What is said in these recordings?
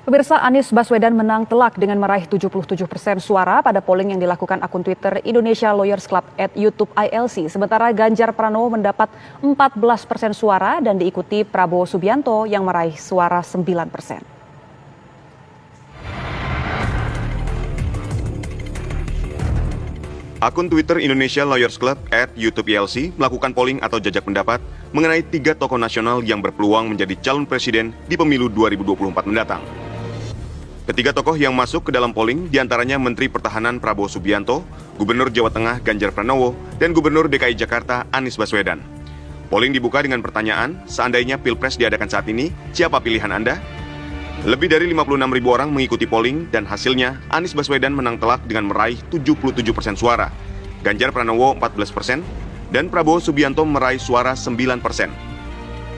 Pemirsa, Anies Baswedan menang telak dengan meraih 77% suara pada polling yang dilakukan akun Twitter Indonesia Lawyers Club @YouTube ILC. Sementara Ganjar Pranowo mendapat 14% suara dan diikuti Prabowo Subianto yang meraih suara 9%. Akun Twitter Indonesia Lawyers Club @YouTube ILC melakukan polling atau jajak pendapat mengenai 3 tokoh nasional yang berpeluang menjadi calon presiden di pemilu 2024 mendatang. Ketiga tokoh yang masuk ke dalam polling diantaranya Menteri Pertahanan Prabowo Subianto, Gubernur Jawa Tengah Ganjar Pranowo, dan Gubernur DKI Jakarta Anies Baswedan. Polling dibuka dengan pertanyaan, seandainya Pilpres diadakan saat ini, siapa pilihan Anda? Lebih dari 56.000 orang mengikuti polling dan hasilnya Anies Baswedan menang telak dengan meraih 77% suara, Ganjar Pranowo 14%, dan Prabowo Subianto meraih suara 9%.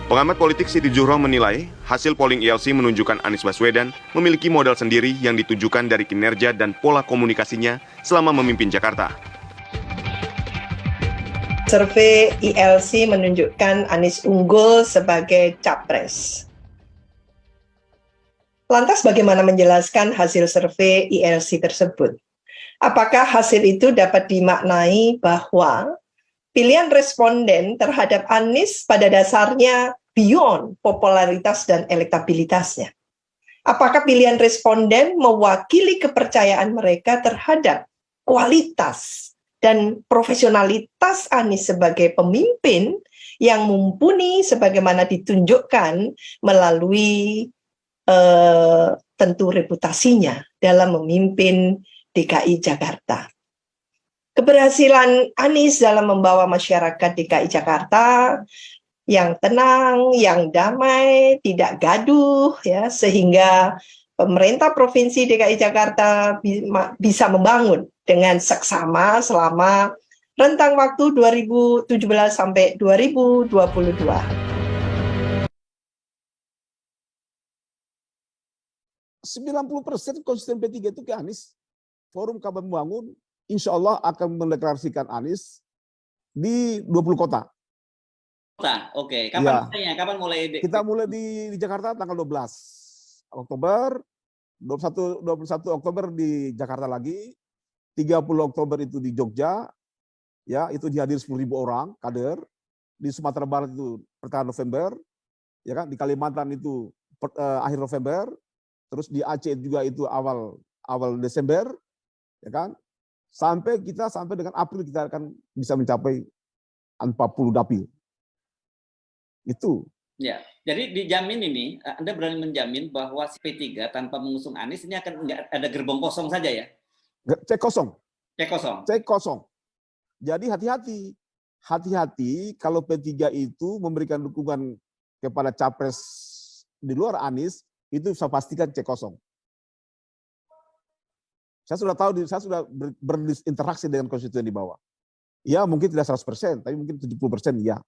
Pengamat politik Siti Zuhro menilai hasil polling ILC menunjukkan Anies Baswedan memiliki modal sendiri yang ditujukan dari kinerja dan pola komunikasinya selama memimpin Jakarta. Survei ILC menunjukkan Anies unggul sebagai capres. Lantas bagaimana menjelaskan hasil survei ILC tersebut? Apakah hasil itu dapat dimaknai bahwa pilihan responden terhadap Anies pada dasarnya beyond popularitas dan elektabilitasnya? Apakah pilihan responden mewakili kepercayaan mereka terhadap kualitas dan profesionalitas Anies sebagai pemimpin yang mumpuni sebagaimana ditunjukkan melalui tentu reputasinya dalam memimpin DKI Jakarta? Keberhasilan Anies dalam membawa masyarakat DKI Jakarta yang tenang, yang damai, tidak gaduh, ya, sehingga pemerintah Provinsi DKI Jakarta bisa membangun dengan seksama selama rentang waktu 2017 sampai 2022. 90% konsisten P3 itu ke Anies. Forum Kabar Membangun insya Allah akan mendeklarasikan Anies di 20 kota. Oke. Kapan mulainya? Kapan mulai? Kita mulai di Jakarta tanggal 12 Oktober, 21 Oktober di Jakarta lagi, 30 Oktober itu di Jogja, ya itu dihadir 10.000 orang kader. Di Sumatera Barat itu pertengahan November, ya kan? Di Kalimantan itu akhir November, terus di Aceh juga itu awal Desember, ya kan? Sampai dengan April kita akan bisa mencapai 40 dapil. Itu. Ya, jadi dijamin ini, Anda berani menjamin bahwa P3 tanpa mengusung Anies ini akan nggak ada gerbong kosong saja ya? Cek kosong. Cek kosong. Cek kosong. Jadi hati-hati kalau P3 itu memberikan dukungan kepada capres di luar Anies, itu saya pastikan cek kosong. Saya sudah tahu, saya sudah berinteraksi dengan konstituen di bawah. Ya mungkin tidak 100%, tapi mungkin 70% ya.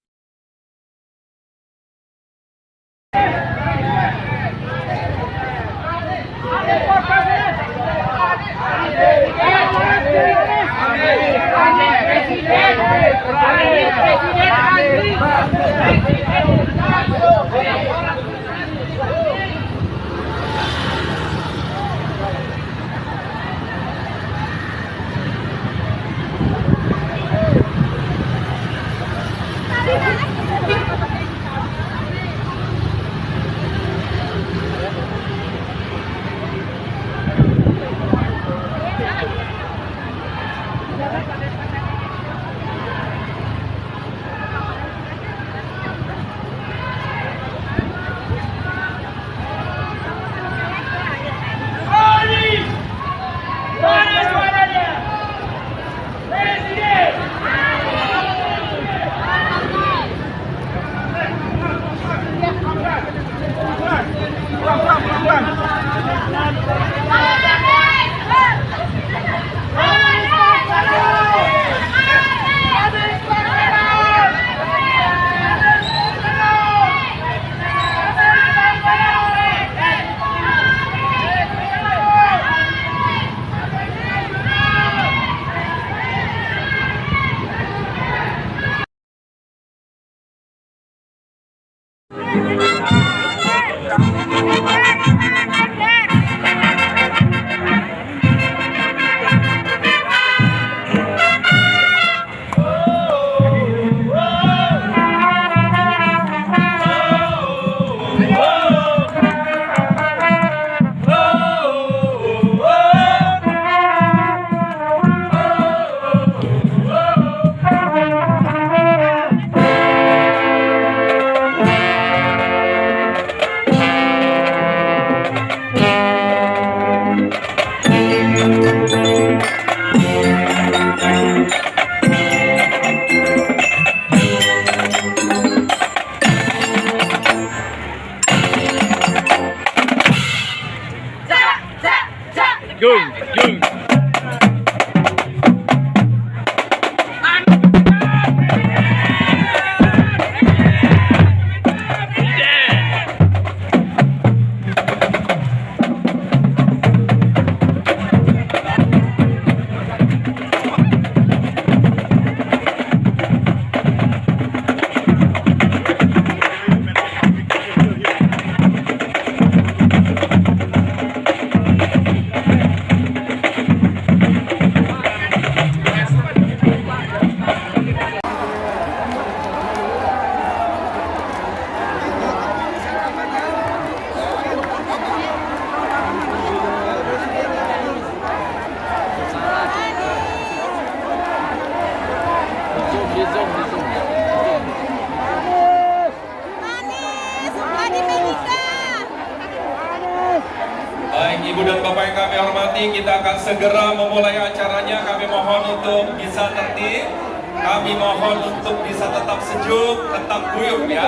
Baik, Ibu dan Bapak yang kami hormati, kita akan segera memulai acaranya. Kami mohon untuk bisa tertib. Kami mohon untuk bisa tetap sejuk, tetap guyup ya.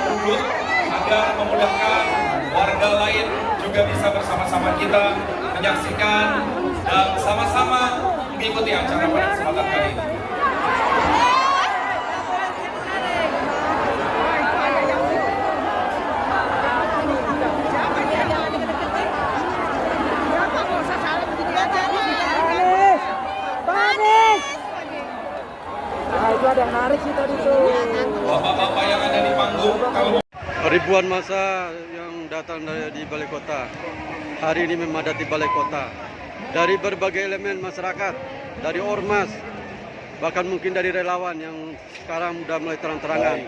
Duduk agar memudahkan warga lain juga bisa bersama-sama kita menyaksikan dan sama-sama mengikuti acara pada kesempatan kali ini. Bapak-bapak yang ada di panggung, kalau ribuan massa yang datang di Balai Kota hari ini memadati Balai Kota dari berbagai elemen masyarakat, dari ormas, bahkan mungkin dari relawan yang sekarang sudah mulai terang-terangan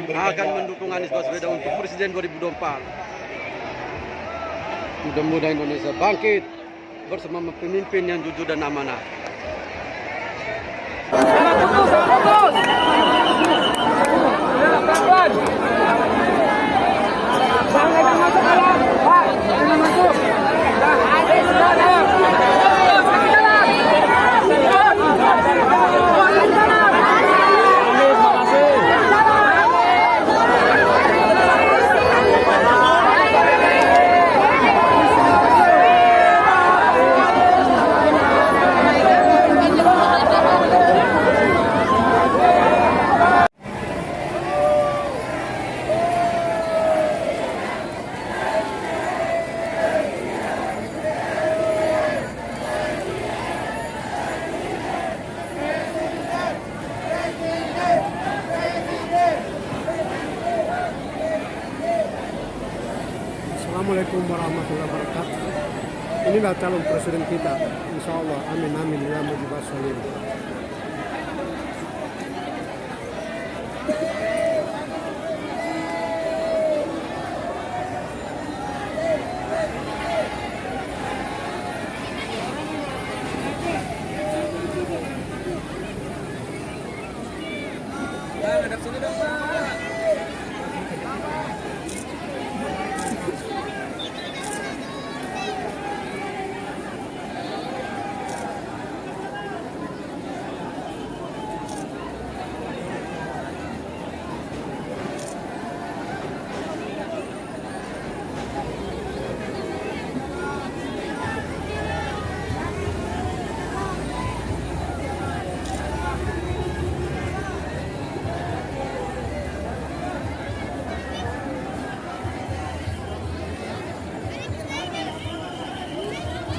akan mendukung Anies Baswedan untuk Presiden 2024. Mudah-mudahan Indonesia bangkit bersama pemimpin yang jujur dan amanah. Assalamualaikum warahmatullahi wabarakatuh. Inilah calon presiden kita, insya Allah. Amin amin ya mujibas sholihin.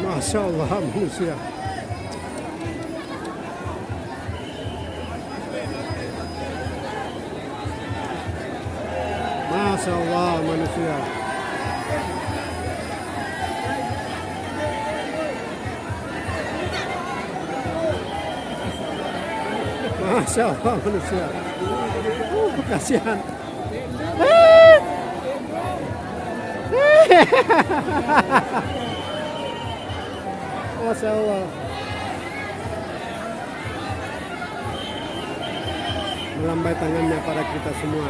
Masya Allah manusia. Masya Allah manusia. Masya Allah manusia. Kasihan. Masya Allah. Melambai tangannya pada kita semua.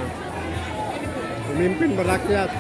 Pemimpin berakyat.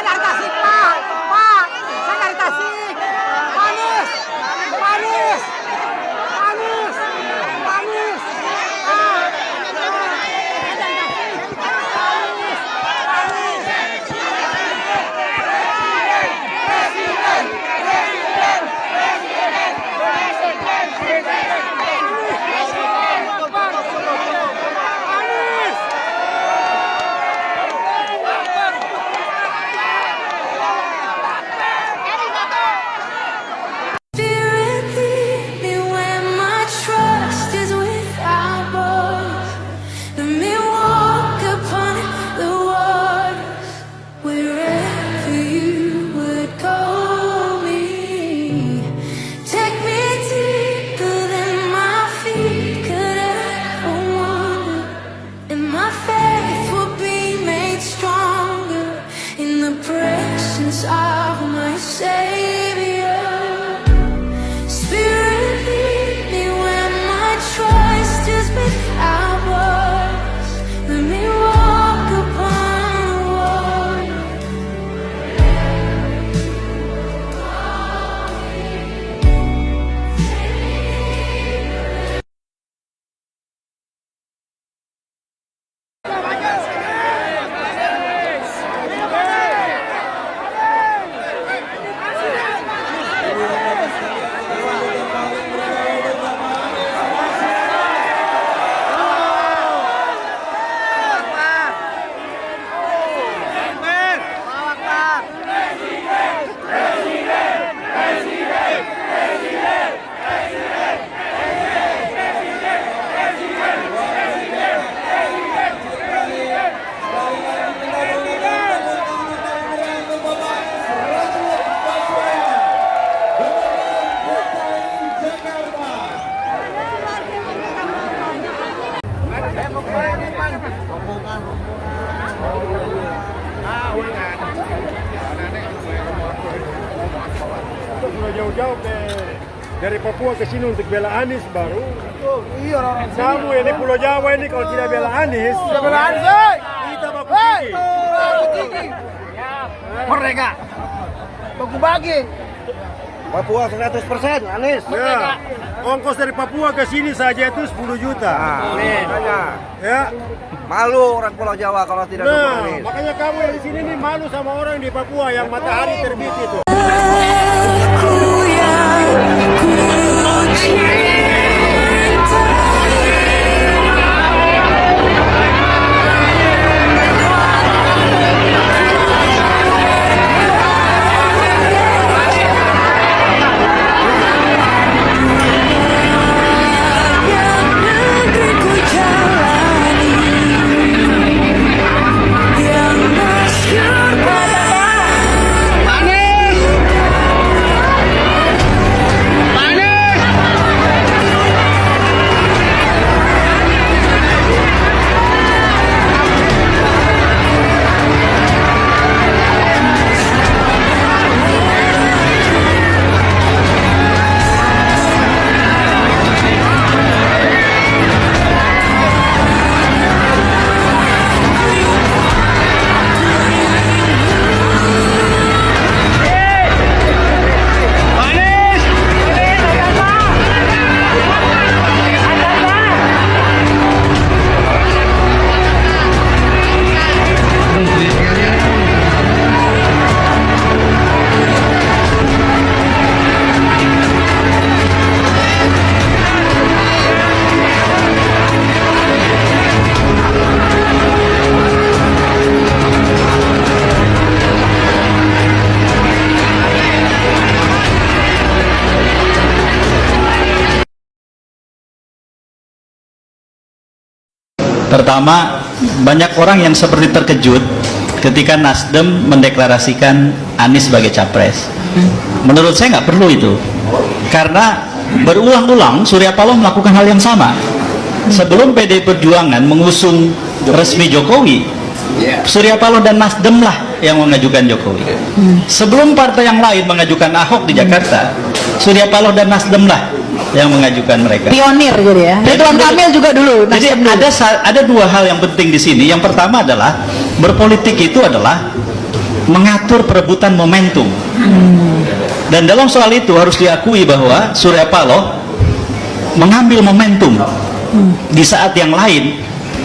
nggak dikasih, Pak. Pak, saya nggak dikasih. Anies. Anies. Anies. Anies. Spirit lead me where my trust is without borders. Let me walk upon the waters wherever you would call me. Take me deeper than my feet could ever wander, and my faith will be made stronger in the presence of my Savior. Spirit lead me where my trust is without borders. Let me walk upon the water. Jauh-jauh dari Papua ke sini untuk bela Anies baru. Iya, kamu yang di Pulau Jawa ini kalau tidak bela Anies, kita baku tinggi. Merdeka. Baku bagi. Papua 100% Anies. Ya. Ongkos dari Papua ke sini saja itu 10 juta. Amin. Ya. Malu orang Pulau Jawa kalau tidak dukung Anies. Makanya kamu yang di sini nih malu sama orang di Papua yang matahari terbit itu. Pertama, banyak orang yang seperti terkejut ketika Nasdem mendeklarasikan Anies sebagai capres. Menurut saya nggak perlu itu, karena berulang-ulang Surya Paloh melakukan hal yang sama. Sebelum PDI Perjuangan mengusung resmi Jokowi, Surya Paloh dan Nasdem lah yang mengajukan Jokowi. Sebelum partai yang lain mengajukan Ahok di Jakarta, Surya Paloh dan Nasdem lah yang mengajukan mereka. Pionir jadi ya. Ridwan Kamil juga dulu. Jadi ada dua hal yang penting di sini. Yang pertama adalah berpolitik itu adalah mengatur perebutan momentum. Dan dalam soal itu harus diakui bahwa Surya Paloh mengambil momentum di saat yang lain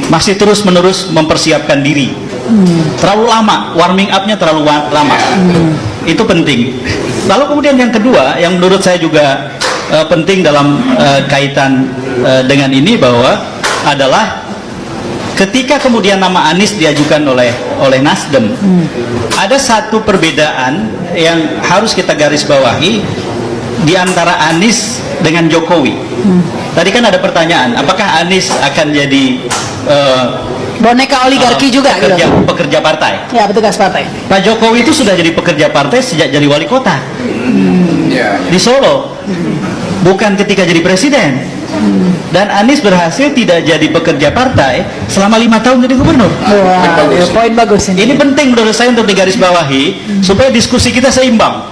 masih terus-menerus mempersiapkan diri. Terlalu lama, warming up-nya terlalu lama. Itu penting. Lalu kemudian yang kedua, yang menurut saya juga penting dalam kaitan dengan ini bahwa adalah ketika kemudian nama Anies diajukan oleh Nasdem, ada satu perbedaan yang harus kita garis bawahi di antara Anies dengan Jokowi. Tadi kan ada pertanyaan, apakah Anies akan jadi boneka oligarki juga pekerja partai? Ya, petugas partai. Pak Jokowi itu sudah jadi pekerja partai sejak jadi wali kota di Solo, bukan ketika jadi presiden. Dan Anies berhasil tidak jadi pekerja partai selama 5 tahun jadi gubernur. Poin bagus ini. Ini penting menurut saya untuk digarisbawahi supaya diskusi kita seimbang.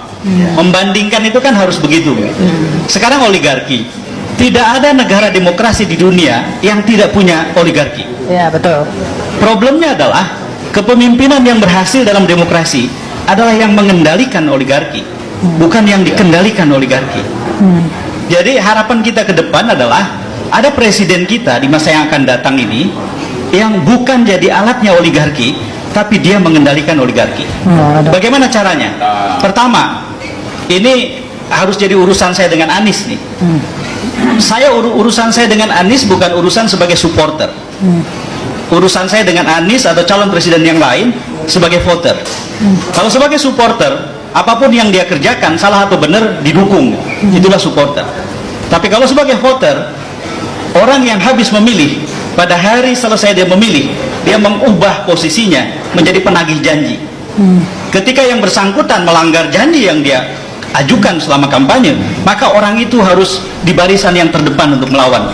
Membandingkan itu kan harus begitu. Sekarang oligarki, tidak ada negara demokrasi di dunia yang tidak punya oligarki. Ya, betul. Problemnya adalah kepemimpinan yang berhasil dalam demokrasi adalah yang mengendalikan oligarki, bukan yang dikendalikan oligarki. Jadi harapan kita ke depan adalah ada presiden kita di masa yang akan datang ini yang bukan jadi alatnya oligarki, tapi dia mengendalikan oligarki. Bagaimana caranya? Pertama, ini harus jadi urusan saya dengan Anies nih. Urusan saya dengan Anies bukan urusan sebagai supporter. Urusan saya dengan Anies atau calon presiden yang lain sebagai voter. Kalau sebagai supporter, apapun yang dia kerjakan, salah atau benar, didukung. Itulah supporter. Tapi kalau sebagai voter, orang yang habis memilih, pada hari selesai dia memilih, dia mengubah posisinya menjadi penagih janji. Ketika yang bersangkutan melanggar janji yang dia ajukan selama kampanye, maka orang itu harus di barisan yang terdepan untuk melawan.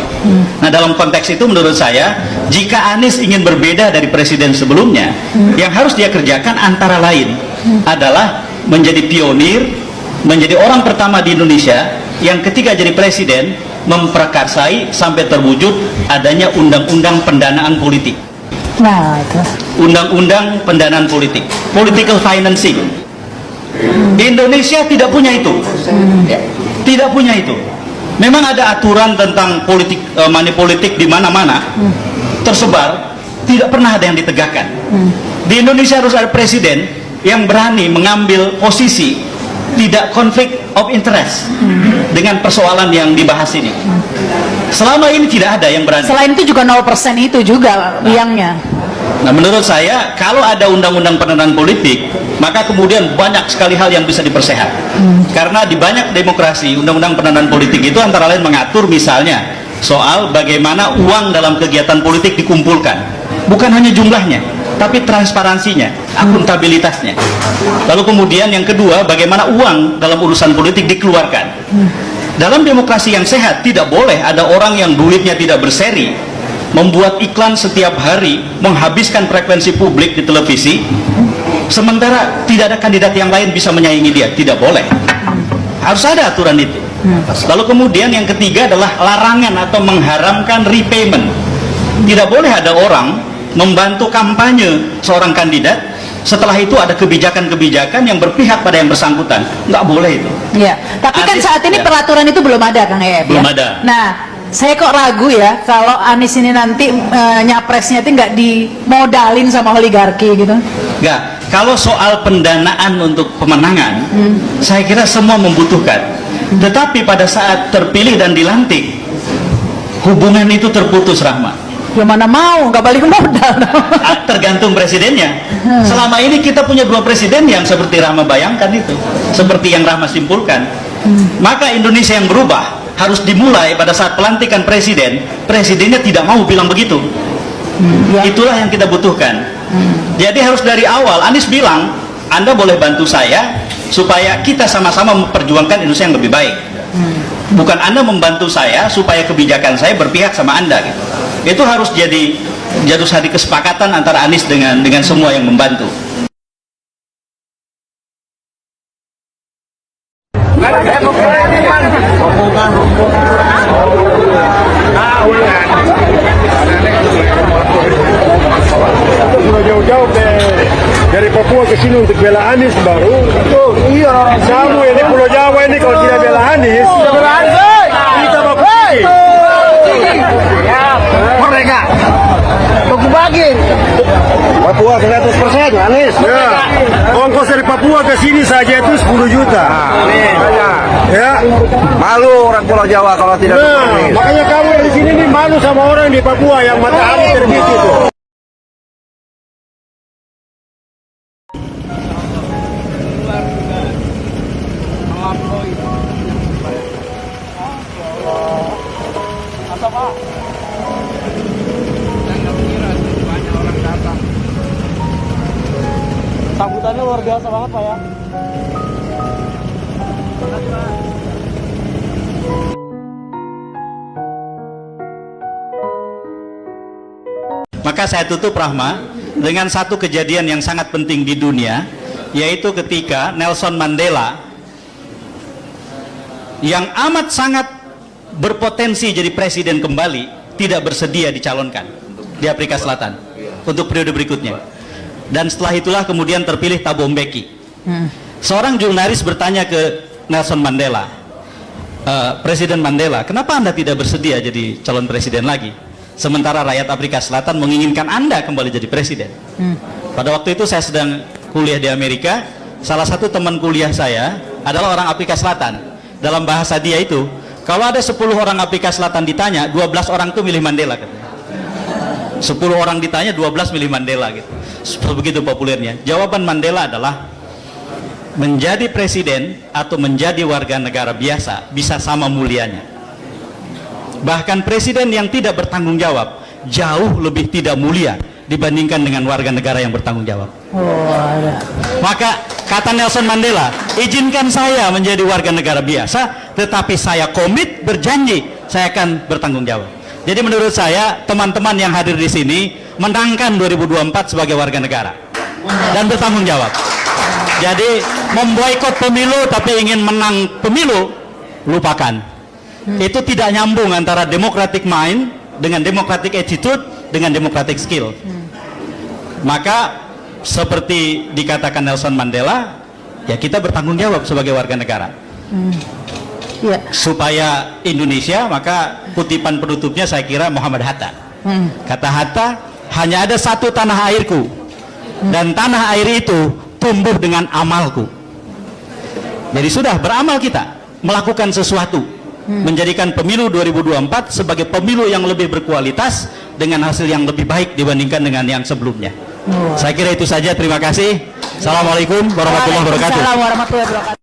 Nah, dalam konteks itu menurut saya, jika Anies ingin berbeda dari presiden sebelumnya, yang harus dia kerjakan antara lain adalah menjadi pionir, menjadi orang pertama di Indonesia yang ketika jadi presiden memprakarsai sampai terwujud adanya undang-undang pendanaan politik. Nah, itu. Undang-undang pendanaan politik, political financing. Indonesia tidak punya itu. Tidak punya itu. Memang ada aturan tentang politik, money politik di mana-mana tersebar, tidak pernah ada yang ditegakkan. Di Indonesia harus ada presiden yang berani mengambil posisi tidak konflik of interest dengan persoalan yang dibahas ini. Selama ini tidak ada yang berani. Selain itu juga 0% itu juga biangnya. Nah, menurut saya kalau ada undang-undang pendanaan politik, maka kemudian banyak sekali hal yang bisa dipersehat. Karena di banyak demokrasi, undang-undang pendanaan politik itu antara lain mengatur misalnya soal bagaimana uang dalam kegiatan politik dikumpulkan. Bukan hanya jumlahnya, tapi transparansinya, akuntabilitasnya. Lalu kemudian yang kedua, bagaimana uang dalam urusan politik dikeluarkan. Dalam demokrasi yang sehat, tidak boleh ada orang yang duitnya tidak berseri, membuat iklan setiap hari, menghabiskan frekuensi publik di televisi, sementara tidak ada kandidat yang lain bisa menyaingi dia. Tidak boleh. Harus ada aturan itu. Lalu kemudian yang ketiga adalah larangan atau mengharamkan repayment. Tidak boleh ada orang membantu kampanye seorang kandidat, setelah itu ada kebijakan-kebijakan yang berpihak pada yang bersangkutan. Nggak boleh itu. Iya. Tapi kan saat ini peraturan itu belum ada, Kang Ep. Belum ada. Nah, saya kok ragu ya kalau Anies ini nanti nyapresnya itu nggak dimodalin sama oligarki gitu. Nggak. Kalau soal pendanaan untuk pemenangan, saya kira semua membutuhkan. Tetapi pada saat terpilih dan dilantik, hubungan itu terputus, Rahma. Ya mana mau, nggak balik modal. Tergantung presidennya. Selama ini kita punya dua presiden yang seperti Rahma bayangkan itu, seperti yang Rahma simpulkan. Maka Indonesia yang berubah harus dimulai pada saat pelantikan presiden. Presidennya tidak mau bilang begitu. Itulah yang kita butuhkan. Jadi harus dari awal Anies bilang, Anda boleh bantu saya supaya kita sama-sama memperjuangkan Indonesia yang lebih baik. Bukan Anda membantu saya supaya kebijakan saya berpihak sama Anda gitu. Itu harus jadi kesepakatan antara Anies dengan semua yang membantu. Jauh-jauh deh. dari Papua ke sini untuk bela Anies baru. Iya, kamu yang di Pulau Jawa ini kalau tidak bela Anies, kita mau Merdeka. Baku bagi. Papua 100% Anies. ya, ongkos dari Papua ke sini saja itu 10 juta. Ya, Malu orang Pulau Jawa kalau tidak dukung Anies. makanya kamu yang di sini nih malu sama orang di Papua yang matahari terbit itu. Sambutannya luar biasa banget Pak ya. Maka saya tutup, Rahma, dengan satu kejadian yang sangat penting di dunia, yaitu ketika Nelson Mandela yang amat sangat berpotensi jadi presiden kembali tidak bersedia dicalonkan di Afrika Selatan untuk periode berikutnya. Dan setelah itulah kemudian terpilih Thabo Mbeki. Seorang jurnalis bertanya ke Nelson Mandela, Presiden Mandela, kenapa Anda tidak bersedia jadi calon presiden lagi? Sementara rakyat Afrika Selatan menginginkan Anda kembali jadi presiden. Pada waktu itu saya sedang kuliah di Amerika. Salah satu teman kuliah saya adalah orang Afrika Selatan. Dalam bahasa dia itu, kalau ada 10 orang Afrika Selatan ditanya, 12 orang itu milih Mandela katanya. 10 orang ditanya, 12 milih Mandela gitu. Begitu populernya. Jawaban Mandela adalah menjadi presiden atau menjadi warga negara biasa bisa sama mulianya. Bahkan presiden yang tidak bertanggung jawab jauh lebih tidak mulia dibandingkan dengan warga negara yang bertanggung jawab. Maka kata Nelson Mandela, izinkan saya menjadi warga negara biasa, tetapi saya komit, berjanji saya akan bertanggung jawab. Jadi menurut saya teman-teman yang hadir di sini menangkan 2024 sebagai warga negara dan bertanggung jawab. Jadi memboikot pemilu tapi ingin menang pemilu, lupakan. Itu tidak nyambung antara democratic mind dengan democratic attitude dengan democratic skill. Maka seperti dikatakan Nelson Mandela, ya kita bertanggung jawab sebagai warga negara. Supaya Indonesia, maka kutipan penutupnya saya kira Muhammad Hatta. Kata Hatta, hanya ada satu tanah airku, dan tanah air itu tumbuh dengan amalku. Jadi sudah beramal kita melakukan sesuatu, menjadikan pemilu 2024 sebagai pemilu yang lebih berkualitas dengan hasil yang lebih baik dibandingkan dengan yang sebelumnya. Saya kira itu saja, terima kasih. Assalamualaikum warahmatullahi wabarakatuh. Assalamualaikum warahmatullahi wabarakatuh.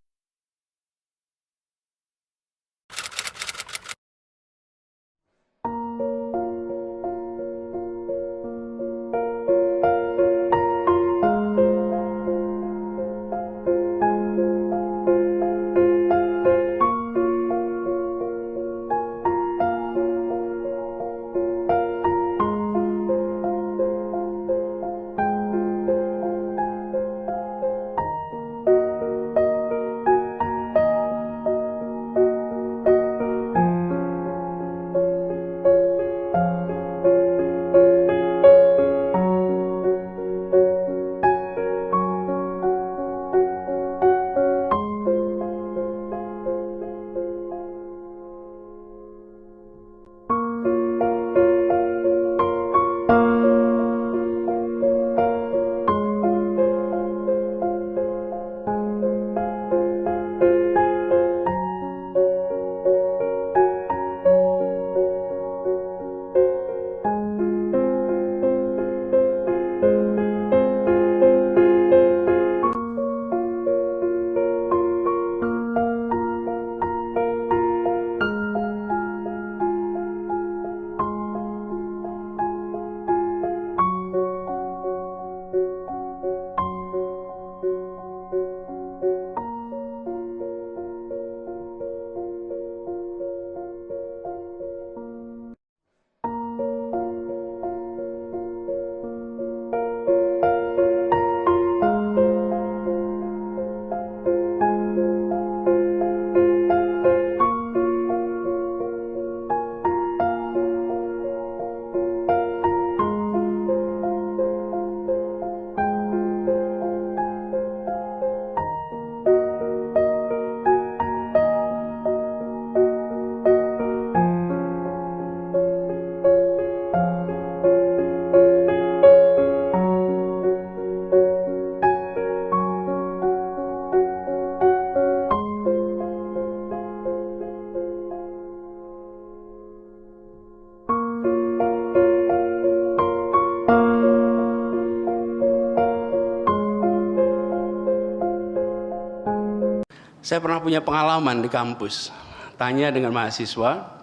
Saya pernah punya pengalaman di kampus. Tanya dengan mahasiswa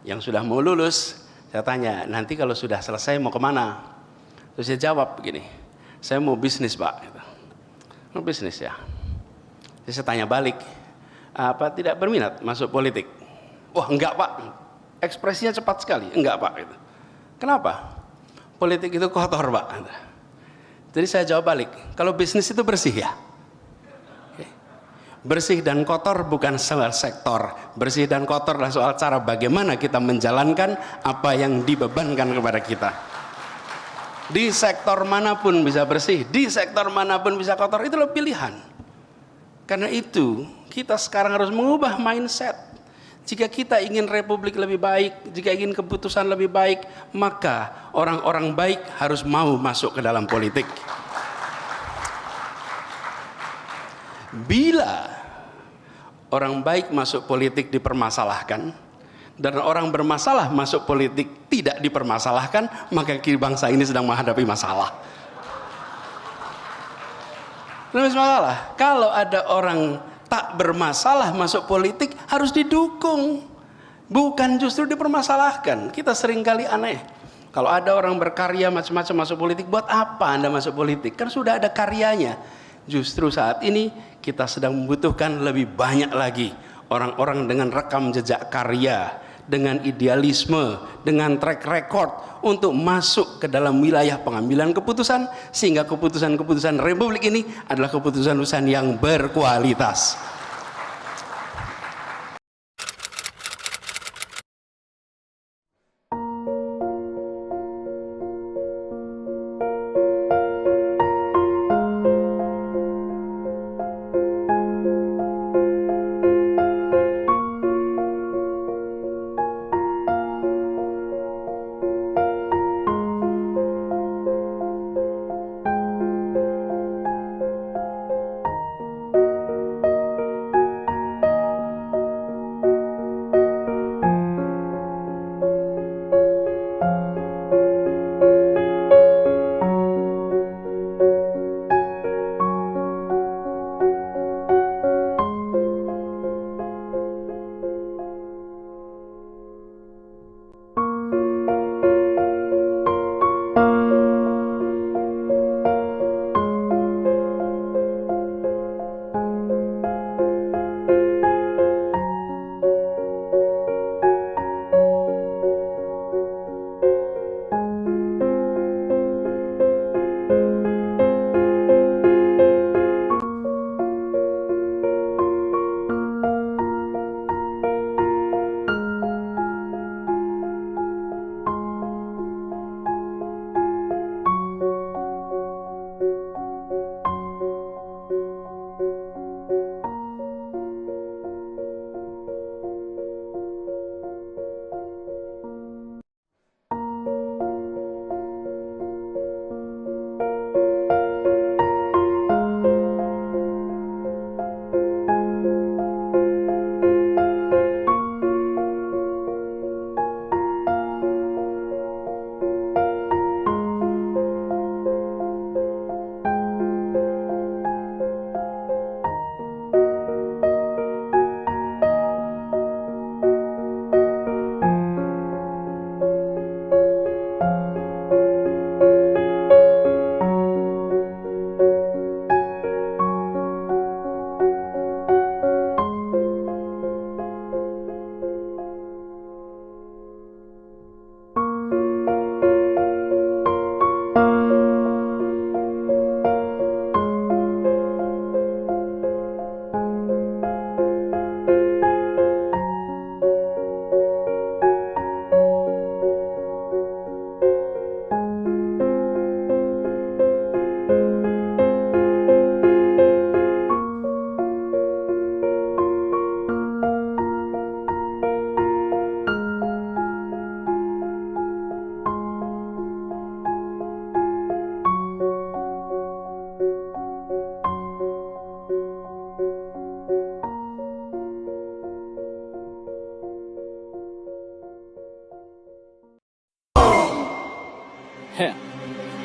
yang sudah mau lulus, saya tanya, nanti kalau sudah selesai mau kemana? Terus dia jawab begini, saya mau bisnis Pak. Mau bisnis ya? Jadi saya tanya balik, apa tidak berminat masuk politik? Wah enggak Pak, ekspresinya cepat sekali, enggak Pak. Kenapa? Politik itu kotor Pak. Jadi saya jawab balik, kalau bisnis itu bersih ya? Bersih dan kotor bukan soal sektor. Bersih dan kotor adalah soal cara bagaimana kita menjalankan apa yang dibebankan kepada kita. Di sektor manapun bisa bersih, di sektor manapun bisa kotor, itulah pilihan. Karena itu kita sekarang harus mengubah mindset. Jika kita ingin republik lebih baik, jika ingin keputusan lebih baik, maka orang-orang baik harus mau masuk ke dalam politik. Bila orang baik masuk politik dipermasalahkan dan orang bermasalah masuk politik tidak dipermasalahkan, maka bangsa ini sedang menghadapi masalah. Kalau ada orang tak bermasalah masuk politik harus didukung, bukan justru dipermasalahkan. Kita seringkali aneh. Kalau ada orang berkarya macam-macam masuk politik, buat apa Anda masuk politik? Kan sudah ada karyanya. Justru saat ini kita sedang membutuhkan lebih banyak lagi orang-orang dengan rekam jejak karya, dengan idealisme, dengan track record untuk masuk ke dalam wilayah pengambilan keputusan, sehingga keputusan-keputusan republik ini adalah keputusan-keputusan yang berkualitas.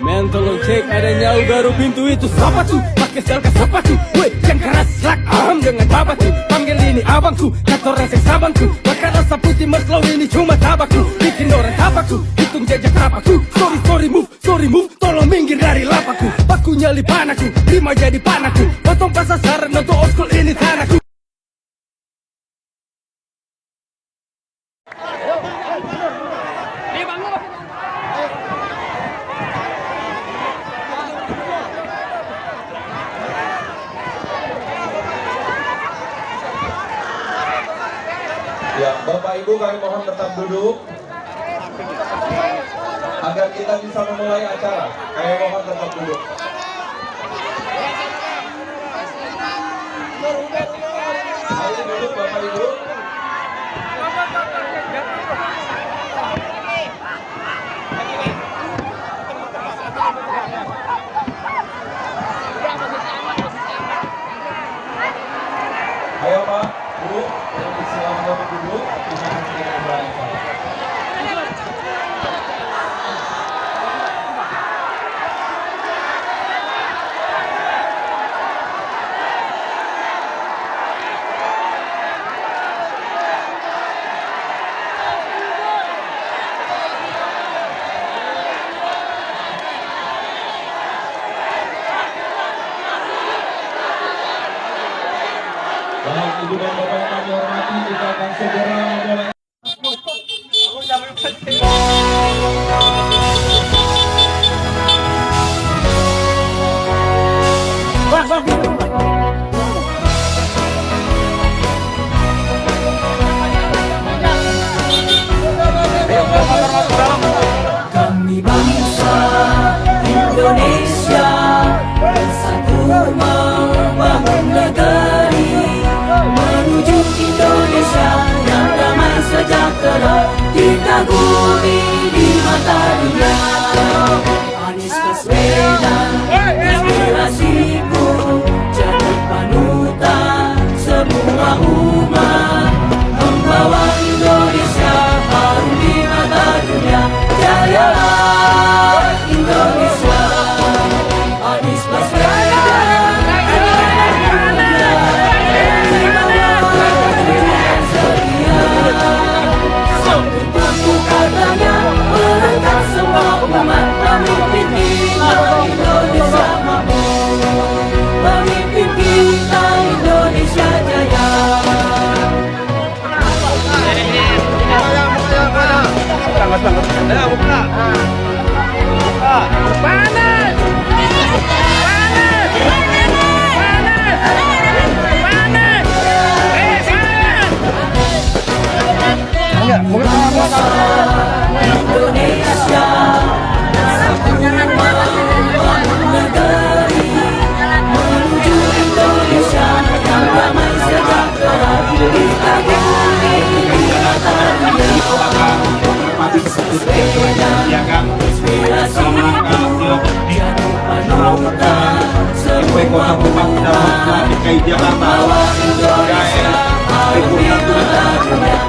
Men tolong cek adanya baru pintu itu. Siapa tuh? Pakai sel ke siapa tuh? Woi, yang keras aslak aham dengan babaku. Panggil ini abangku, kata orang seksabanku. Bahkan rasa putih merslow ini cuma tabakku. Bikin orang tabaku, hitung jejak rapaku. Sorry move, tolong minggir dari lapaku. Paku nyali panaku, lima jadi panaku. Potong pasar saran untuk old school ini tanahku. Ya, Bapak Ibu kami mohon tetap duduk agar kita bisa memulai acara. Kami mohon tetap duduk. Ayo duduk Bapak Ibu. Ayo Pak, duduk. Silakan Bapak duduk. Kita akan segera mulai acara. Baik, Ibu dan Bapak yang kami hormati, kita akan segera memulai. Kami bangsa Indonesia bersatu membangun negeri menuju Indonesia yang damai sejahtera dikagumi di mata dunia. Anies Baswedan inspirasiku, jadi panutan semua umat, membawa Indonesia harum di mata dunia. Jayalah Indonesia, Anies Baswedan. Katanya merangkap semua umat, pemimpin kita Indonesia makmur, pemimpin kita Indonesia jaya. Panas! Indonesia satu membangun negeri menuju Indonesia yang damai sejahtera dikagumi di mata dunia. Baswedan inspirasiku, jadi panutan semua umat, membawa Indonesia harum di mata dunia.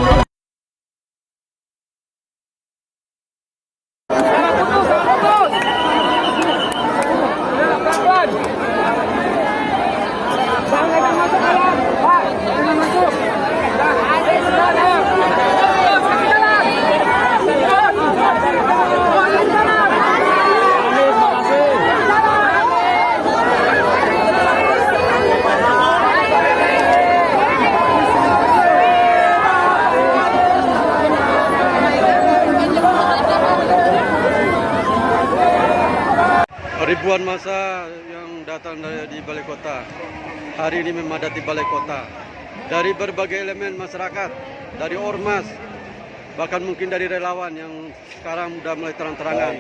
Ribuan massa yang datang dari balai kota hari ini memadati balai kota dari berbagai elemen masyarakat, dari ormas, bahkan mungkin dari relawan yang sekarang sudah mulai terang-terangan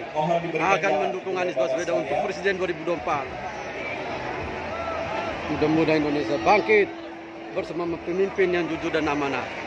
akan mendukung Anies Baswedan untuk Presiden 2024. Mudah-mudahan Indonesia bangkit bersama pemimpin yang jujur dan amanah.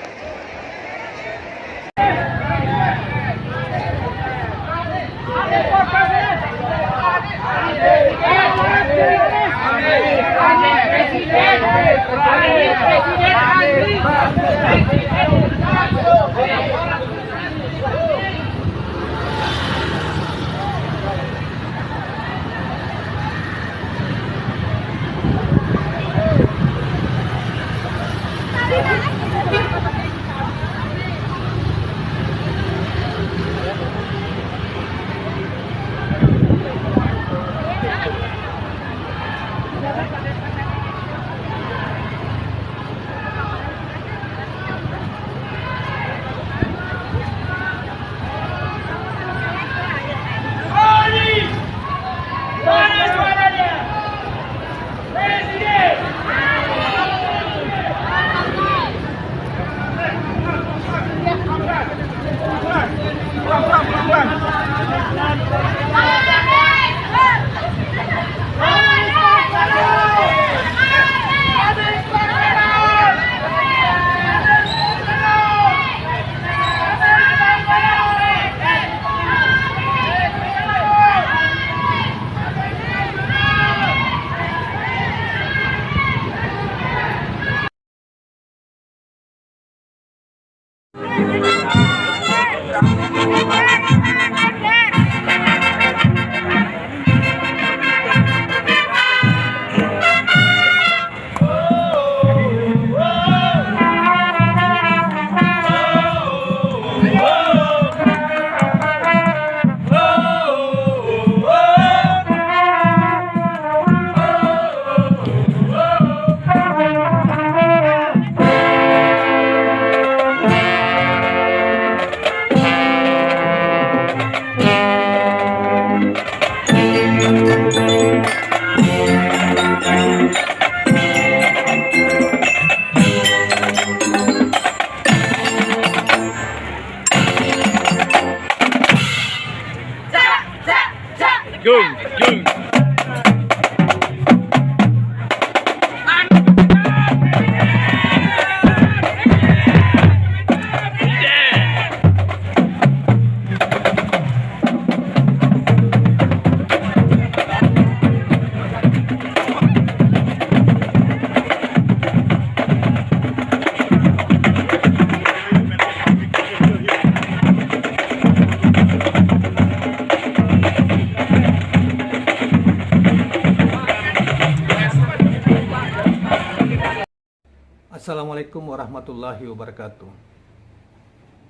Assalamualaikum warahmatullahi wabarakatuh.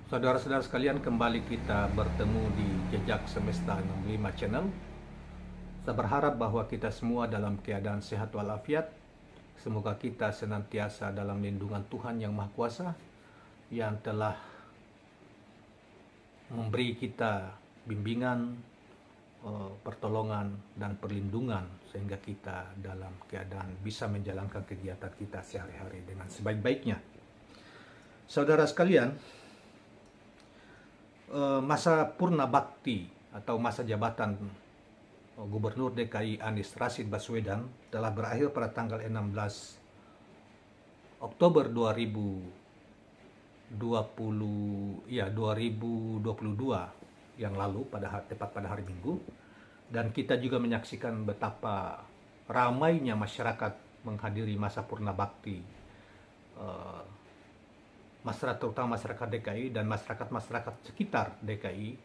Saudara-saudara sekalian, kembali kita bertemu di Jejak Semesta 65 Channel. Saya berharap bahwa kita semua dalam keadaan sehat walafiat. Semoga kita senantiasa dalam lindungan Tuhan Yang Maha Kuasa yang telah memberi kita bimbingan, pertolongan, dan perlindungan sehingga kita dalam keadaan bisa menjalankan kegiatan kita sehari-hari dengan sebaik-baiknya. Saudara sekalian, masa purna bakti atau masa jabatan Gubernur DKI Anies Rashid Baswedan telah berakhir pada tanggal 16 Oktober 2022 yang lalu tepat pada hari Minggu, dan kita juga menyaksikan betapa ramainya masyarakat menghadiri masa purna bakti, masyarakat terutama masyarakat DKI dan masyarakat sekitar DKI,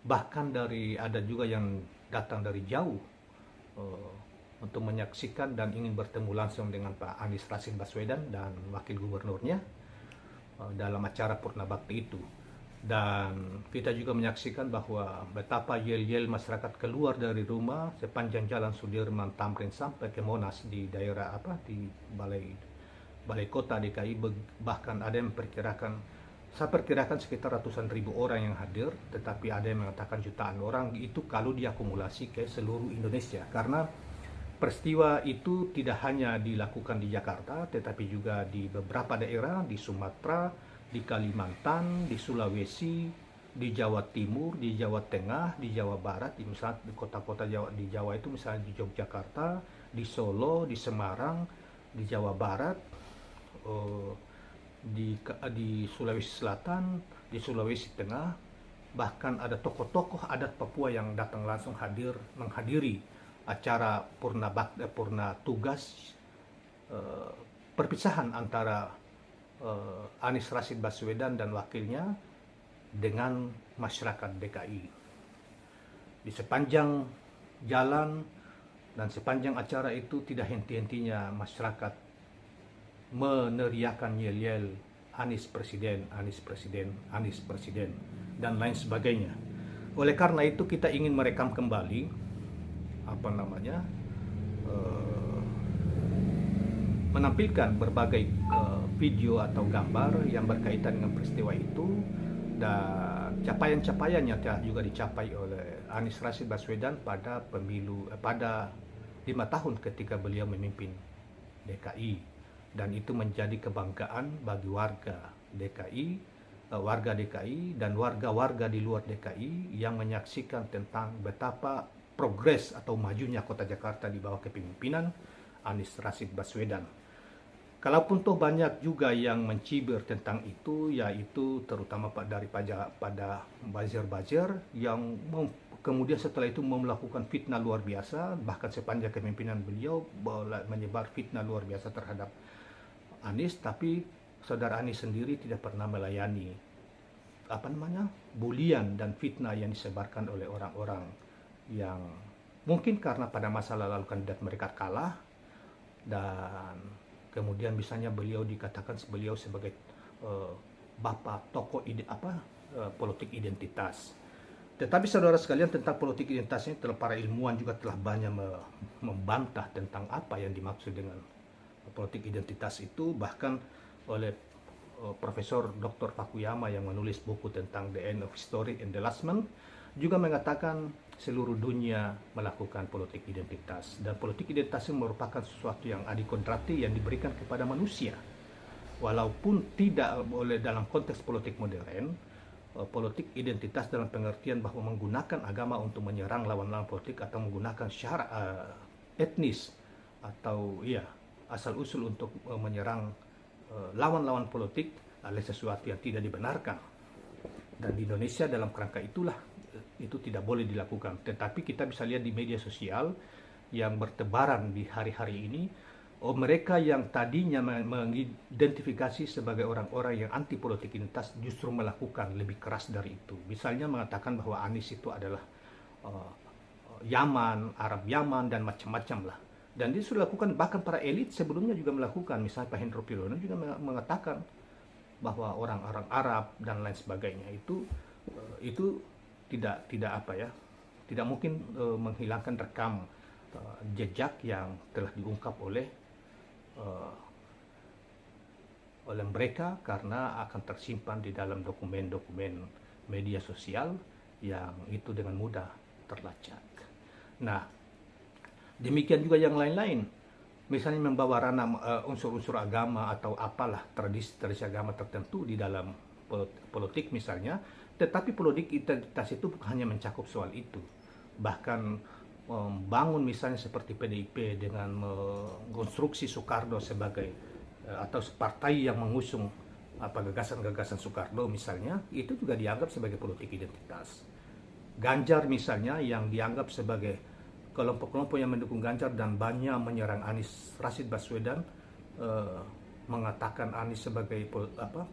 bahkan ada juga yang datang dari jauh untuk menyaksikan dan ingin bertemu langsung dengan Pak Anies Rashid Baswedan dan Wakil Gubernurnya dalam acara purna bakti itu. Dan kita juga menyaksikan bahwa betapa yel-yel masyarakat keluar dari rumah sepanjang Jalan Sudirman Tamrin sampai ke Monas di daerah di Balai Kota DKI. Bahkan ada yang saya perkirakan sekitar ratusan ribu orang yang hadir, tetapi ada yang mengatakan jutaan orang. Itu kalau diakumulasi ke seluruh Indonesia, karena peristiwa itu tidak hanya dilakukan di Jakarta, tetapi juga di beberapa daerah, di Sumatera, di Kalimantan, di Sulawesi, di Jawa Timur, di Jawa Tengah, di Jawa Barat, misalnya di kota-kota di Jawa itu misalnya di Yogyakarta, di Solo, di Semarang, di Jawa Barat, di Sulawesi Selatan, di Sulawesi Tengah, bahkan ada tokoh-tokoh adat Papua yang datang langsung menghadiri acara purna tugas perpisahan antara Anies Rashid Baswedan dan wakilnya dengan masyarakat DKI. Di sepanjang jalan dan sepanjang acara itu tidak henti-hentinya masyarakat meneriakan yel-yel Anies Presiden, Anies Presiden, Anies Presiden, dan lain sebagainya. Oleh karena itu kita ingin merekam kembali menampilkan berbagai video atau gambar yang berkaitan dengan peristiwa itu dan capaian-capaian yang telah juga dicapai oleh Anies Rashid Baswedan pada 5 tahun ketika beliau memimpin DKI, dan itu menjadi kebanggaan bagi warga DKI dan warga-warga di luar DKI yang menyaksikan tentang betapa progres atau majunya kota Jakarta di bawah kepemimpinan Anies Rashid Baswedan. Kalaupun toh banyak juga yang mencibir tentang itu, yaitu terutama pada buzzer-buzzer yang kemudian setelah itu melakukan fitnah luar biasa, bahkan sepanjang kepemimpinan beliau menyebar fitnah luar biasa terhadap Anies, tapi saudara Anies sendiri tidak pernah melayani bulian dan fitnah yang disebarkan oleh orang-orang yang mungkin karena pada masa lalu kandidat mereka kalah, dan kemudian misalnya beliau dikatakan beliau sebagai bapak tokoh politik identitas. Tetapi saudara sekalian, tentang politik identitas ini para ilmuwan juga telah banyak membantah tentang apa yang dimaksud dengan politik identitas itu, bahkan oleh Profesor Dr. Fakuyama yang menulis buku tentang The End of History and the Last Man juga mengatakan seluruh dunia melakukan politik identitas, dan politik identitas itu merupakan sesuatu yang adikodrati yang diberikan kepada manusia, walaupun tidak boleh dalam konteks politik modern. Politik identitas dalam pengertian bahwa menggunakan agama untuk menyerang lawan-lawan politik atau menggunakan syarat etnis atau asal usul untuk menyerang lawan-lawan politik adalah sesuatu yang tidak dibenarkan, dan di Indonesia dalam kerangka itulah itu tidak boleh dilakukan. Tetapi kita bisa lihat di media sosial yang bertebaran di hari-hari ini, mereka yang tadinya mengidentifikasi sebagai orang-orang yang anti politik identitas justru melakukan lebih keras dari itu. Misalnya mengatakan bahwa Anies itu adalah Yaman, Arab Yaman, dan macam-macam lah. Dan dia sudah lakukan, bahkan para elit sebelumnya juga melakukan. Misalnya Pak Hendro Priyono juga mengatakan bahwa orang-orang Arab dan lain sebagainya itu tidak mungkin menghilangkan rekam jejak yang telah diungkap oleh mereka, karena akan tersimpan di dalam dokumen-dokumen media sosial yang itu dengan mudah terlacak. Nah, demikian juga yang lain-lain. Misalnya membawa ranah unsur-unsur agama atau apalah tradisi agama tertentu di dalam politik misalnya, tetapi politik identitas itu bukan hanya mencakup soal itu. Bahkan membangun misalnya seperti PDIP dengan mengkonstruksi Soekarno sebagai atau partai yang mengusung gagasan-gagasan Soekarno misalnya, itu juga dianggap sebagai politik identitas. Ganjar misalnya yang dianggap sebagai kelompok-kelompok yang mendukung Ganjar dan banyak menyerang Anies Rashid Baswedan, mengatakan Anies sebagai bapak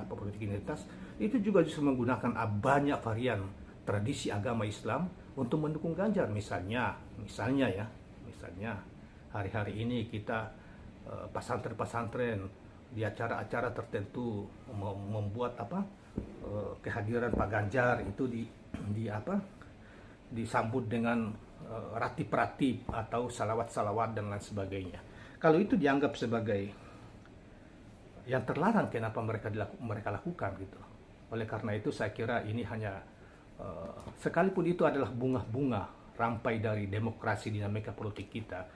politik identitas, itu juga justru menggunakan banyak varian tradisi agama Islam untuk mendukung Ganjar. Misalnya hari-hari ini kita pesantren-pesantren di acara-acara tertentu membuat kehadiran Pak Ganjar itu disambut dengan ratib-ratib atau salawat-salawat dan lain sebagainya. Kalau itu dianggap sebagai yang terlarang, kenapa mereka lakukan gitu. Oleh karena itu saya kira ini hanya sekalipun itu adalah bunga-bunga rampai dari demokrasi, dinamika politik kita,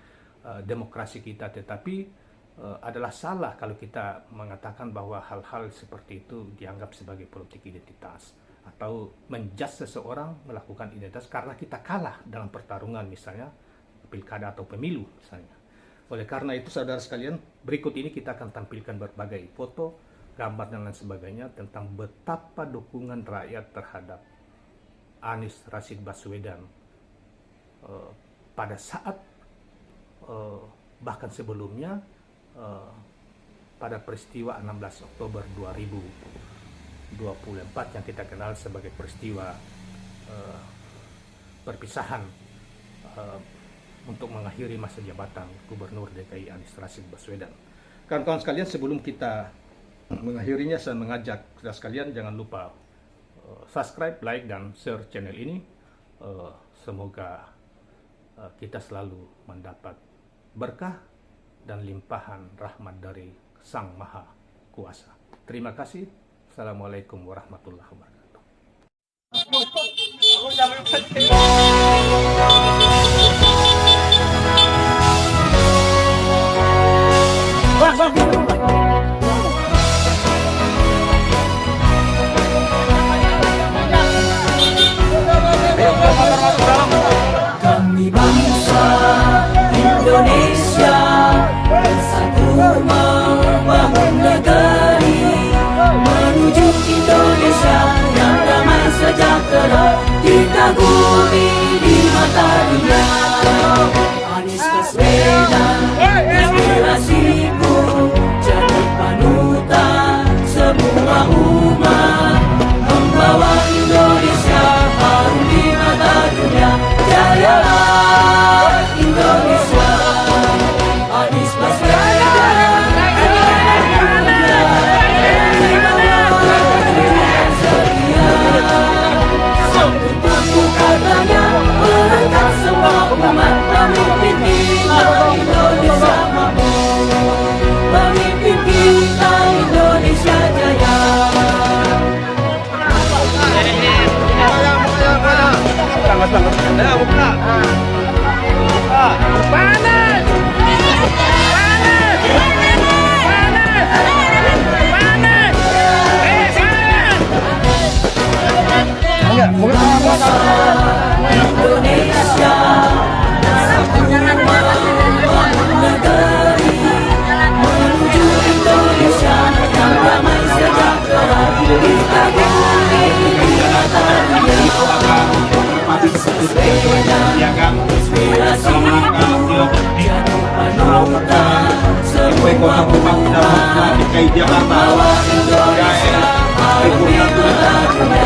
demokrasi kita, tetapi adalah salah kalau kita mengatakan bahwa hal-hal seperti itu dianggap sebagai politik identitas atau menjudge seseorang melakukan identitas karena kita kalah dalam pertarungan misalnya pilkada atau pemilu misalnya. Oleh karena itu saudara sekalian, berikut ini kita akan tampilkan berbagai foto, gambar dan lain sebagainya tentang betapa dukungan rakyat terhadap Anies Rashid Baswedan pada saat bahkan sebelumnya pada peristiwa 16 Oktober 2024 yang kita kenal sebagai peristiwa perpisahan untuk mengakhiri masa jabatan Gubernur DKI Anies Rashid Baswedan. Kawan-kawan sekalian, sebelum kita mengakhirinya, saya mengajak saudara sekalian jangan lupa subscribe, like, dan share channel ini. Semoga kita selalu mendapat berkah dan limpahan rahmat dari Sang Maha Kuasa. Terima kasih. Assalamualaikum warahmatullahi wabarakatuh. Kami bangsa Indonesia bersatu membangun negeri menuju Indonesia yang damai sejahtera, dikagumi di mata dunia. Anies Baswedan inspirasiku, jadi panutan semua umat, membawa Indonesia harum di mata dunia. Jayalah Indonesia, Anies Baswedan setia, sanggup mampu katanya mengangkat semua umat, memimpin kita Indonesia mampu, memimpin kita Indonesia jaya. Panas! Indonesia satu membangun negeri menuju Indonesia yang damai sejahtera, dikagumi di mata dunia. Baswedan inspirasiku, jadi panutan semua umat, membawa Indonesia harum di mata dunia.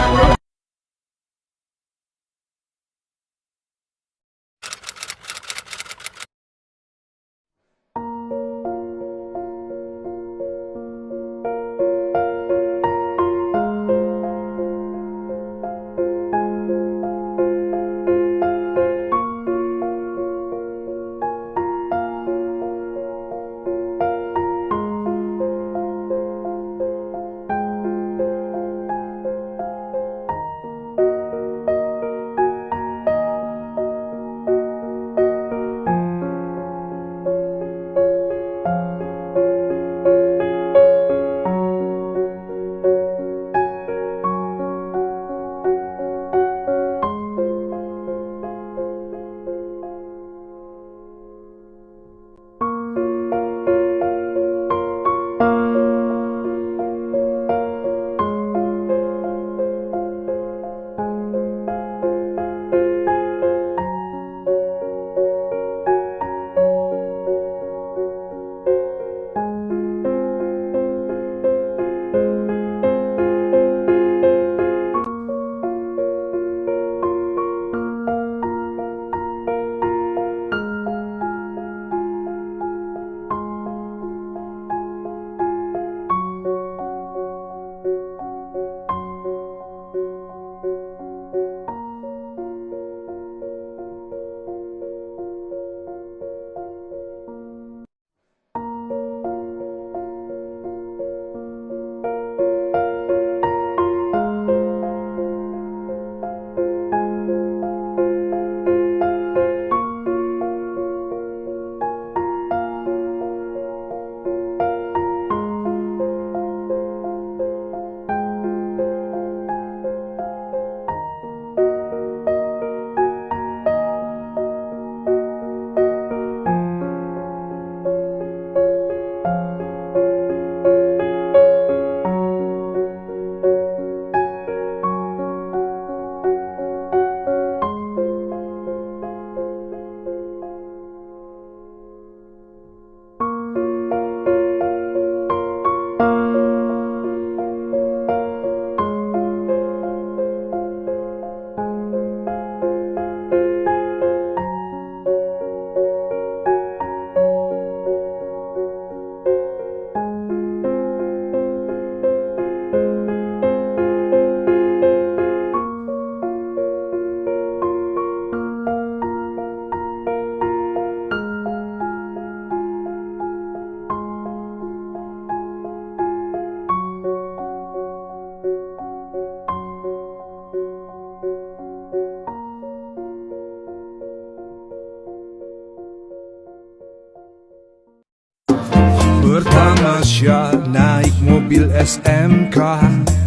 Bertamasya naik mobil SMK,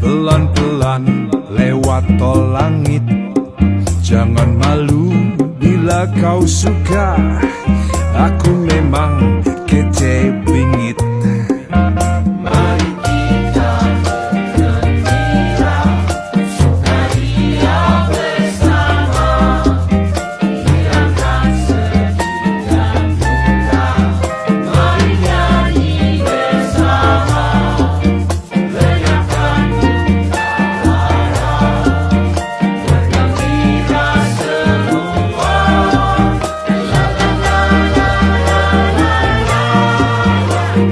pelan-pelan lewat tol langit. Jangan malu bila kau suka, aku memang kece bingit. Mari kita bergembira, sukaria bersama, hilangkan sedih dan duka. Mari nyanyi bersama, lenyapkan duka lara, bergembira semua. La la la la la la la,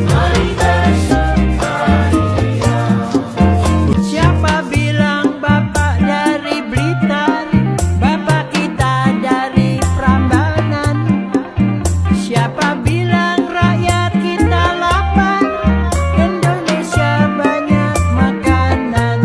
mari bersukaria. Siapa bilang bapak dari Blitar, bapak kita dari Prambanan? Siapa bilang rakyat kita lapar, Indonesia banyak makanan.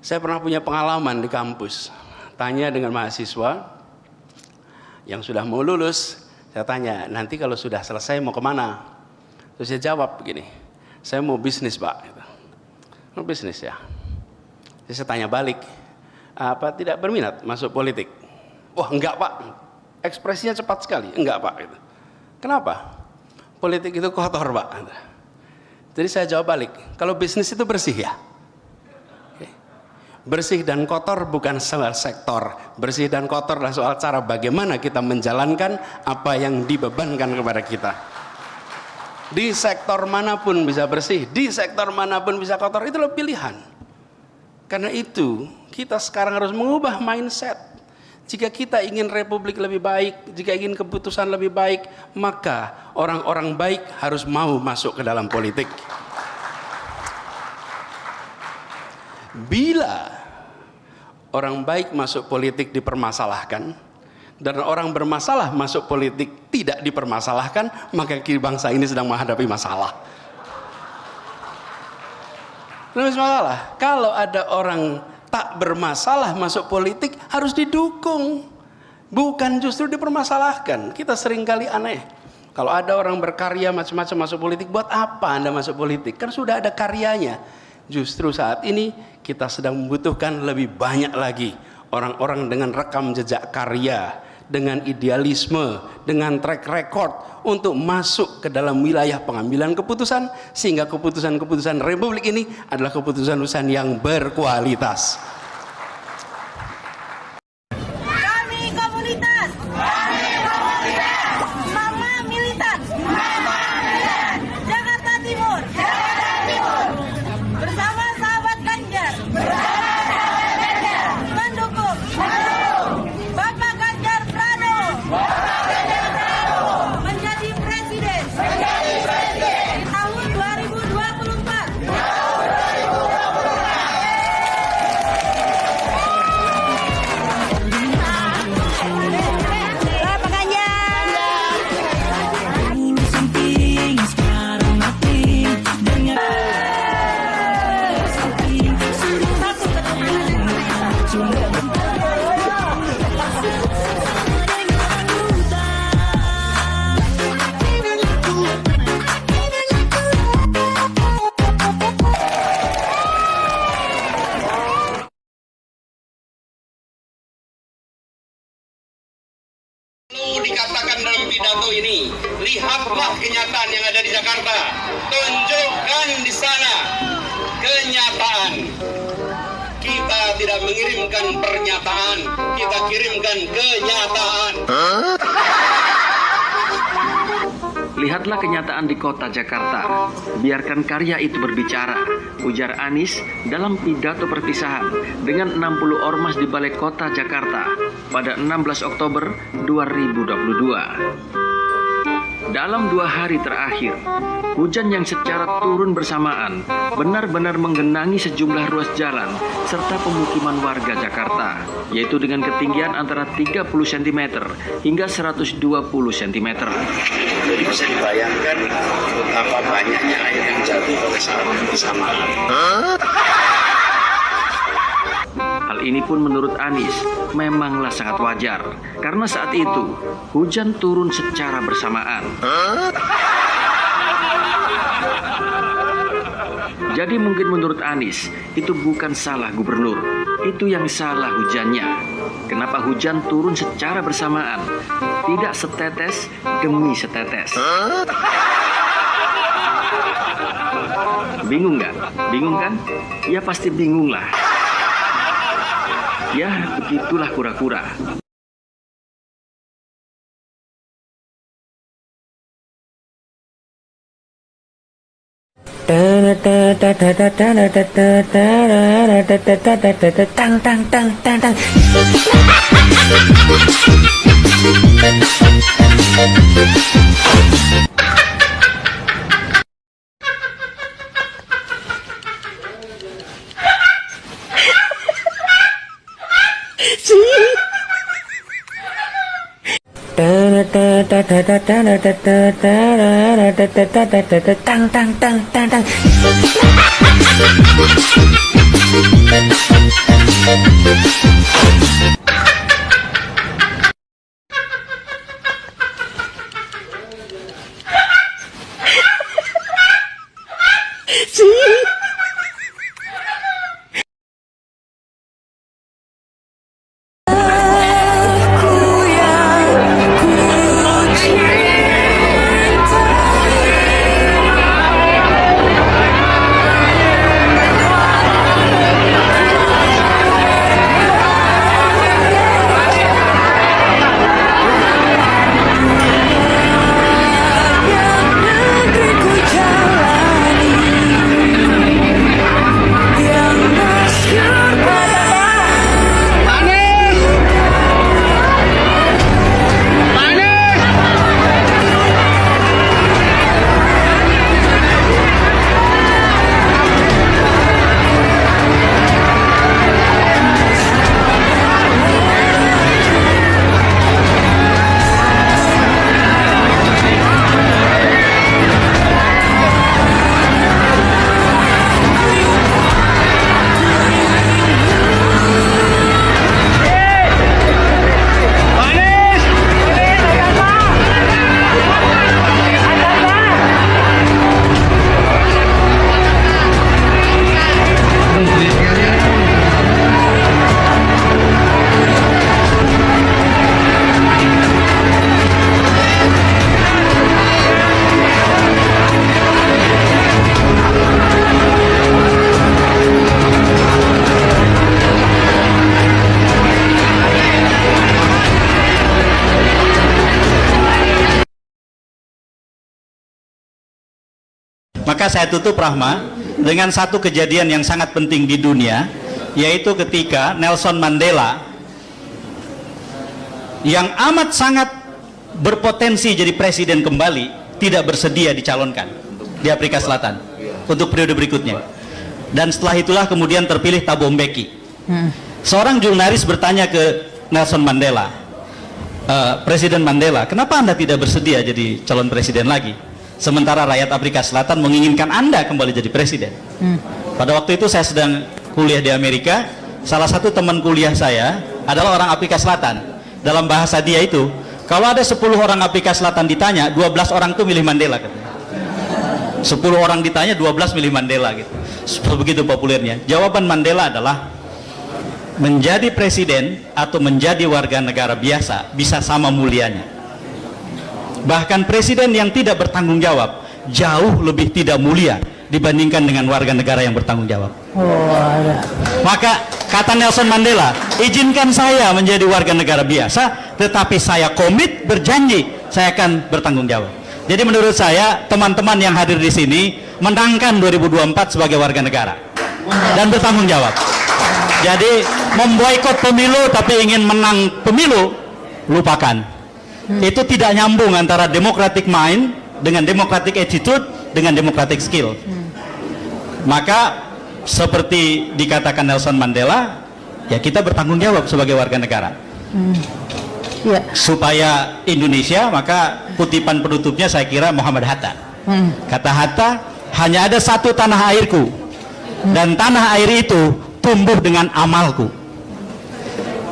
Saya pernah punya pengalaman di kampus. Tanya dengan mahasiswa yang sudah mau lulus, saya tanya, nanti kalau sudah selesai mau kemana? Terus dia jawab begini, saya mau bisnis Pak. Mau bisnis ya? Jadi saya tanya balik, apa tidak berminat masuk politik? Wah enggak Pak, ekspresinya cepat sekali, enggak Pak. Kenapa? Politik itu kotor Pak. Jadi saya jawab balik, kalau bisnis itu bersih ya? Bersih dan kotor bukan soal sektor. Bersih dan kotor adalah soal cara bagaimana kita menjalankan apa yang dibebankan kepada kita. Di sektor manapun bisa bersih, di sektor manapun bisa kotor, itulah pilihan. Karena itu kita sekarang harus mengubah mindset. Jika kita ingin republik lebih baik, jika ingin keputusan lebih baik, maka orang-orang baik harus mau masuk ke dalam politik. Bila orang baik masuk politik dipermasalahkan dan orang bermasalah masuk politik tidak dipermasalahkan, maka bangsa ini sedang menghadapi masalah. Masalah. Kalau ada orang tak bermasalah masuk politik harus didukung, bukan justru dipermasalahkan. Kita seringkali aneh. Kalau ada orang berkarya macam-macam masuk politik, buat apa Anda masuk politik? Kan sudah ada karyanya. Justru saat ini kita sedang membutuhkan lebih banyak lagi orang-orang dengan rekam jejak karya, dengan idealisme, dengan track record untuk masuk ke dalam wilayah pengambilan keputusan, sehingga keputusan-keputusan Republik ini adalah keputusan-keputusan yang berkualitas. Kami komunitas. Mama militan. Jakarta Timur. Bersama sahabat Ganjar. Mendukung Bapak Ganjar Pranowo menjadi presiden di tahun 2024. Bapak Ganjar. Urusan piring sekarang mati dengan Dikatakan dalam pidato ini, lihatlah kenyataan yang ada di Jakarta, tunjukkan di sana kenyataan. Kita tidak mengirimkan pernyataan, kita kirimkan kenyataan. Lihatlah kenyataan di kota Jakarta. Biarkan karya itu berbicara, ujar Anies dalam pidato perpisahan dengan 60 ormas di Balai Kota Jakarta pada 16 Oktober 2022. Dalam 2 hari terakhir, hujan yang secara turun bersamaan benar-benar menggenangi sejumlah ruas jalan serta pemukiman warga Jakarta, yaitu dengan ketinggian antara 30 cm hingga 120 cm. Jadi bisa dibayangkan betapa banyaknya air yang jatuh pada saat bersamaan. Hal ini pun menurut Anies memanglah sangat wajar karena saat itu hujan turun secara bersamaan. Jadi mungkin menurut Anies itu bukan salah gubernur, itu yang salah hujannya. Kenapa hujan turun secara bersamaan, tidak setetes demi setetes? Bingung nggak? Bingung kan? Ya pasti bingung lah. Ya, begitulah kura-kura. Maka saya tutup, Rahma, dengan satu kejadian yang sangat penting di dunia, yaitu ketika Nelson Mandela yang amat sangat berpotensi jadi presiden kembali tidak bersedia dicalonkan di Afrika Selatan untuk periode berikutnya. Dan setelah itulah kemudian terpilih Thabo Mbeki. Seorang jurnalis bertanya ke Nelson Mandela, Presiden Mandela, kenapa Anda tidak bersedia jadi calon presiden lagi? Sementara rakyat Afrika Selatan menginginkan Anda kembali jadi presiden. Pada waktu itu saya sedang kuliah di Amerika. Salah satu teman kuliah saya adalah orang Afrika Selatan. Dalam bahasa dia itu, kalau ada 10 orang Afrika Selatan ditanya, 12 orang itu milih Mandela, katanya. 10 orang ditanya, 12 milih Mandela, gitu. Begitu populernya. Jawaban Mandela adalah, menjadi presiden atau menjadi warga negara biasa bisa sama mulianya. Bahkan presiden yang tidak bertanggung jawab jauh lebih tidak mulia dibandingkan dengan warga negara yang bertanggung jawab. Maka kata Nelson Mandela, izinkan saya menjadi warga negara biasa, tetapi saya komit, berjanji saya akan bertanggung jawab. Jadi menurut saya, teman-teman yang hadir di sini menangkan 2024 sebagai warga negara dan bertanggung jawab. Jadi memboikot pemilu tapi ingin menang pemilu, lupakan. Itu tidak nyambung antara democratic mind dengan democratic attitude dengan democratic skill. Maka seperti dikatakan Nelson Mandela, ya kita bertanggung jawab sebagai warga negara. Supaya Indonesia, maka kutipan penutupnya saya kira Muhammad Hatta. Kata Hatta, hanya ada satu tanah airku, dan tanah air itu tumbuh dengan amalku.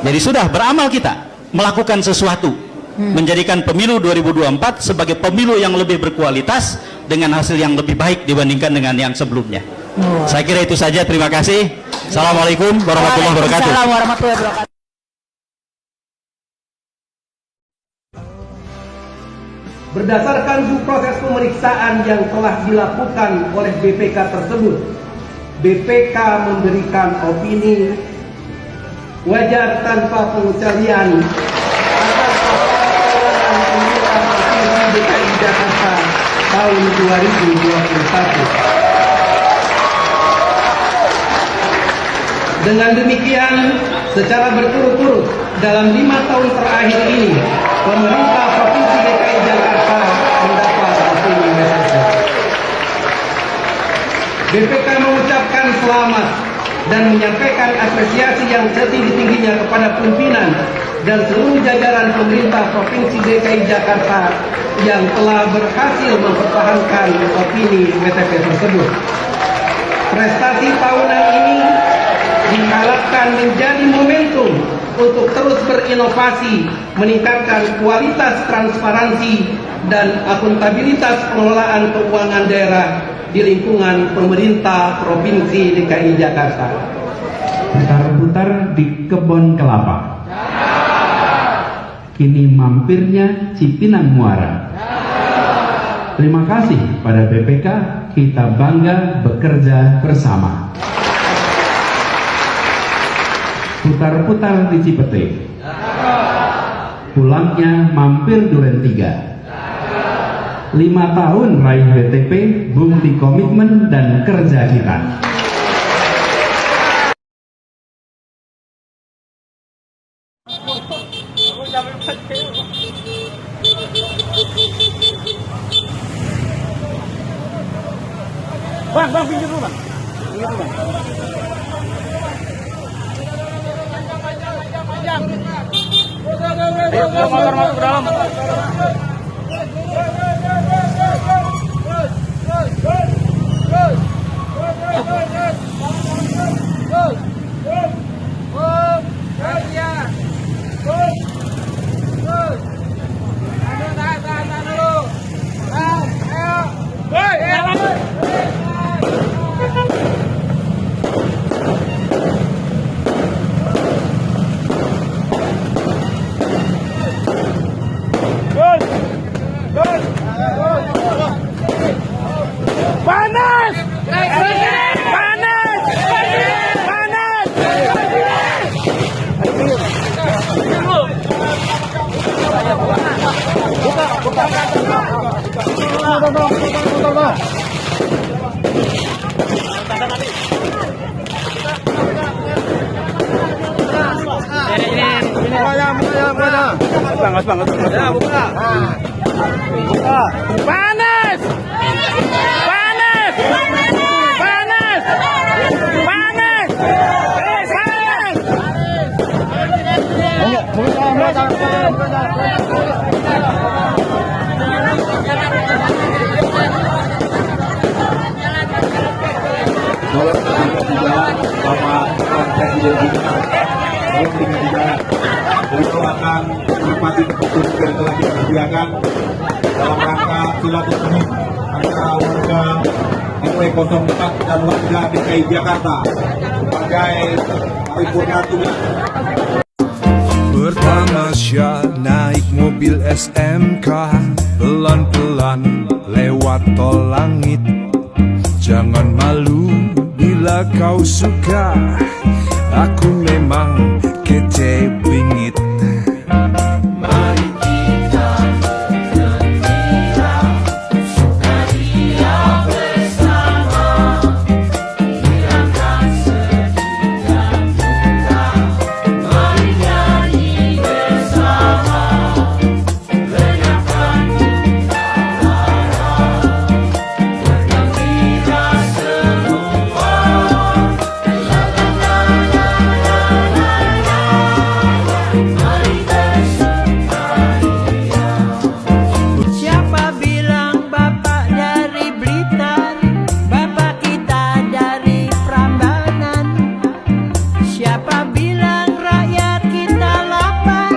Jadi sudah beramal kita melakukan sesuatu, menjadikan pemilu 2024 sebagai pemilu yang lebih berkualitas dengan hasil yang lebih baik dibandingkan dengan yang sebelumnya. Saya kira itu saja, terima kasih. Assalamualaikum warahmatullahi wabarakatuh. Waalaikumsalam warahmatullahi wabarakatuh. Berdasarkan proses pemeriksaan yang telah dilakukan oleh BPK tersebut, BPK memberikan opini wajar tanpa pengecualian atas pemilihan DKI Jakarta tahun 2021. Dengan demikian, secara berturut-turut dalam 5 tahun terakhir ini, pemerintah Provinsi DKI Jakarta mendapat opini WTP. BPK mengucapkan selamat dan menyampaikan apresiasi yang setinggi-tingginya kepada pimpinan dan seluruh jajaran pemerintah Provinsi DKI Jakarta yang telah berhasil mempertahankan opini WTP tersebut. Prestasi tahunan ini diharapkan menjadi momentum untuk terus berinovasi, meningkatkan kualitas transparansi dan akuntabilitas pengelolaan keuangan daerah di lingkungan pemerintah Provinsi DKI Jakarta. Putar-putar di kebun kelapa, kini mampirnya Cipinang Muara. Terima kasih pada BPK, kita bangga bekerja bersama. Putar-putar di Cipete, pulangnya mampir Duren 3. 5 tahun raih WTP, bukti komitmen dan kerja kita. Bang, pinggir dulu, Bang. Pinggir dulu, Bang. Ayo, motor masuk ke dalam. Good. Mas Bang. Ya, buka. Buka. Panas! Panas! Panas! Panas! Beliau akan menepati keputusan yang telah kita sediakan dalam rangka silaturahmi antara warga RW 04 dan warga DKI Jakarta sebagai paripurna tugas. Pertama Syah naik mobil SMK, pelan-pelan lewat tol langit. Jangan malu bila kau suka, aku memang kece bingit. Mari kita bergembira, sukaria bersama, hilangkan sedih dan duka. Mari nyanyi bersama, lenyapkan duka lara, bergembira semua. Siapa bilang bapak dari Blitar, bapak kita dari Prambanan? Siapa bilang rakyat kita lapar,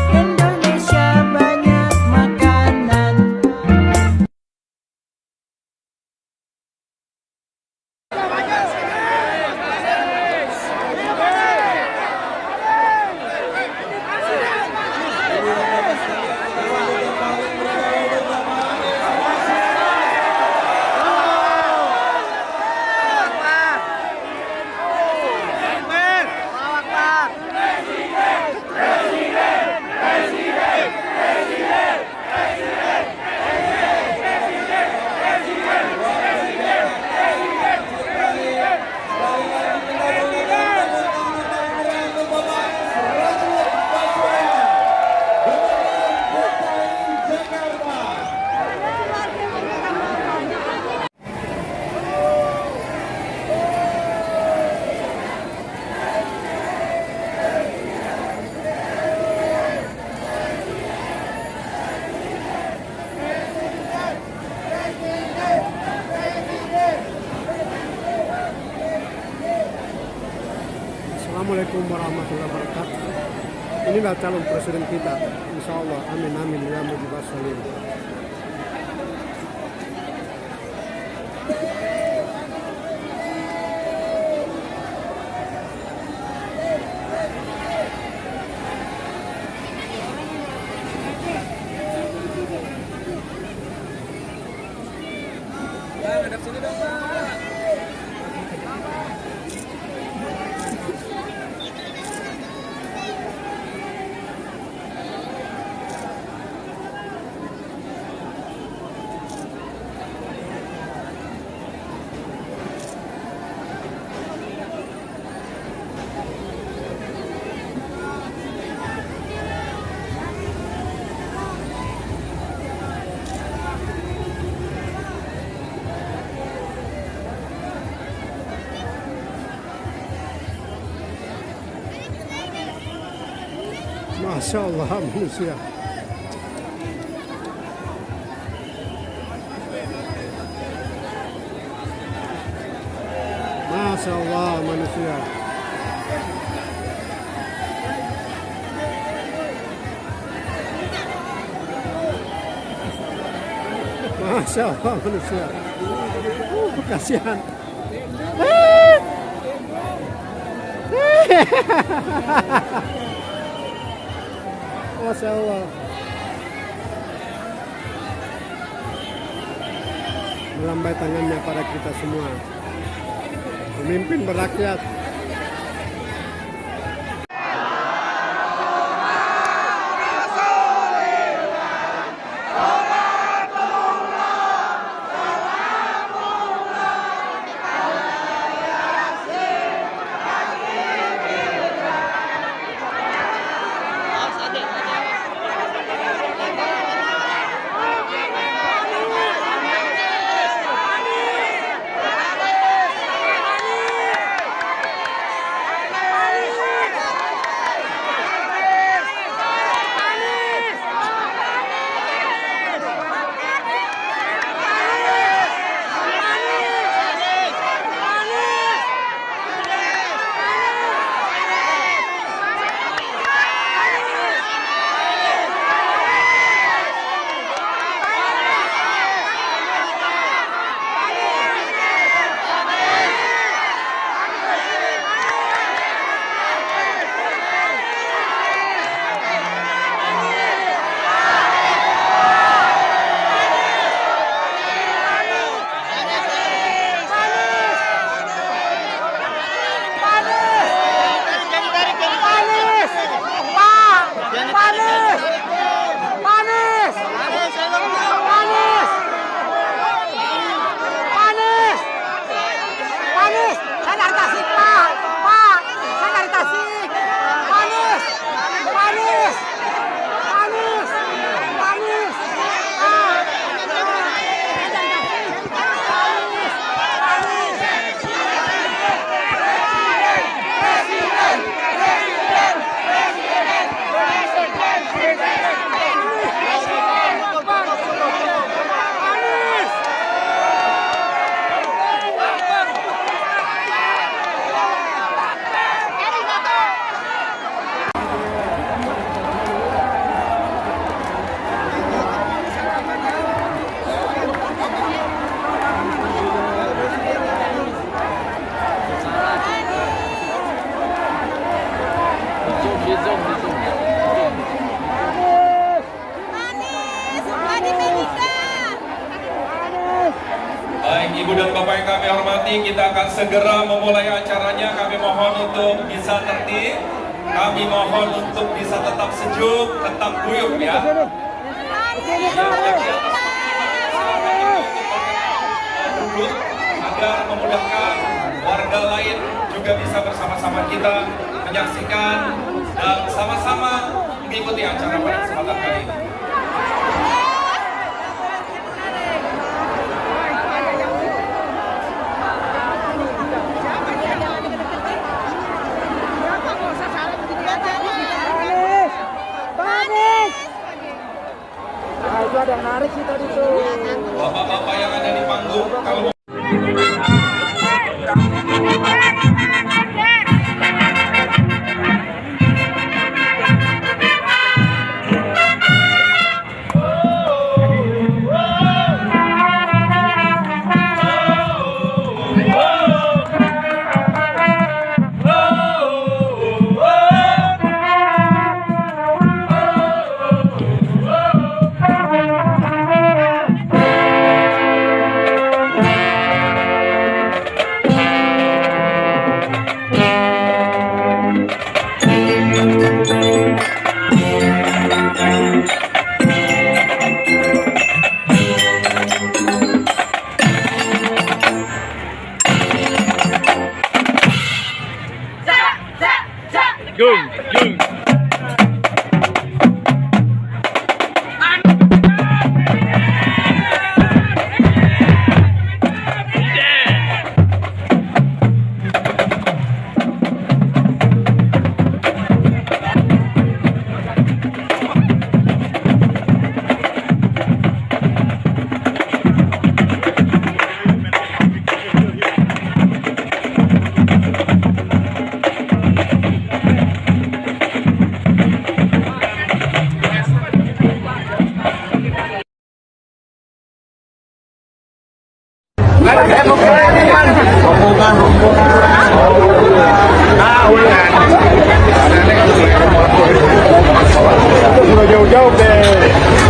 Indonesia banyak makanan. Assalamualaikum warahmatullahi wabarakatuh. Inilah calon presiden kita, insya Allah. Amin amin ya mujibas salim. Masya Allah manusia. Masya Allah manusia. Masya Allah manusia. Kasihan. Masya Allah. Melambai tangannya pada kita semua. Pemimpin berakyat. dari Tasik, Pak. Pak, saya dari Tasik. Anies. Anies. Anies. Anies. Baik, Ibu dan Bapak yang kami hormati, kita akan segera memulai acaranya. Kami mohon untuk bisa tertib. Kami mohon untuk bisa tetap sejuk, tetap guyup ya. Duduk agar memudahkan warga lain juga bisa bersama-sama kita menyaksikan dan sama-sama mengikuti acara pada kesempatan kali ini. Nah, itu ada yang narik sih tadi tuh. Bapak-bapak yang ada di panggung, kalau Sudah jauh-jauh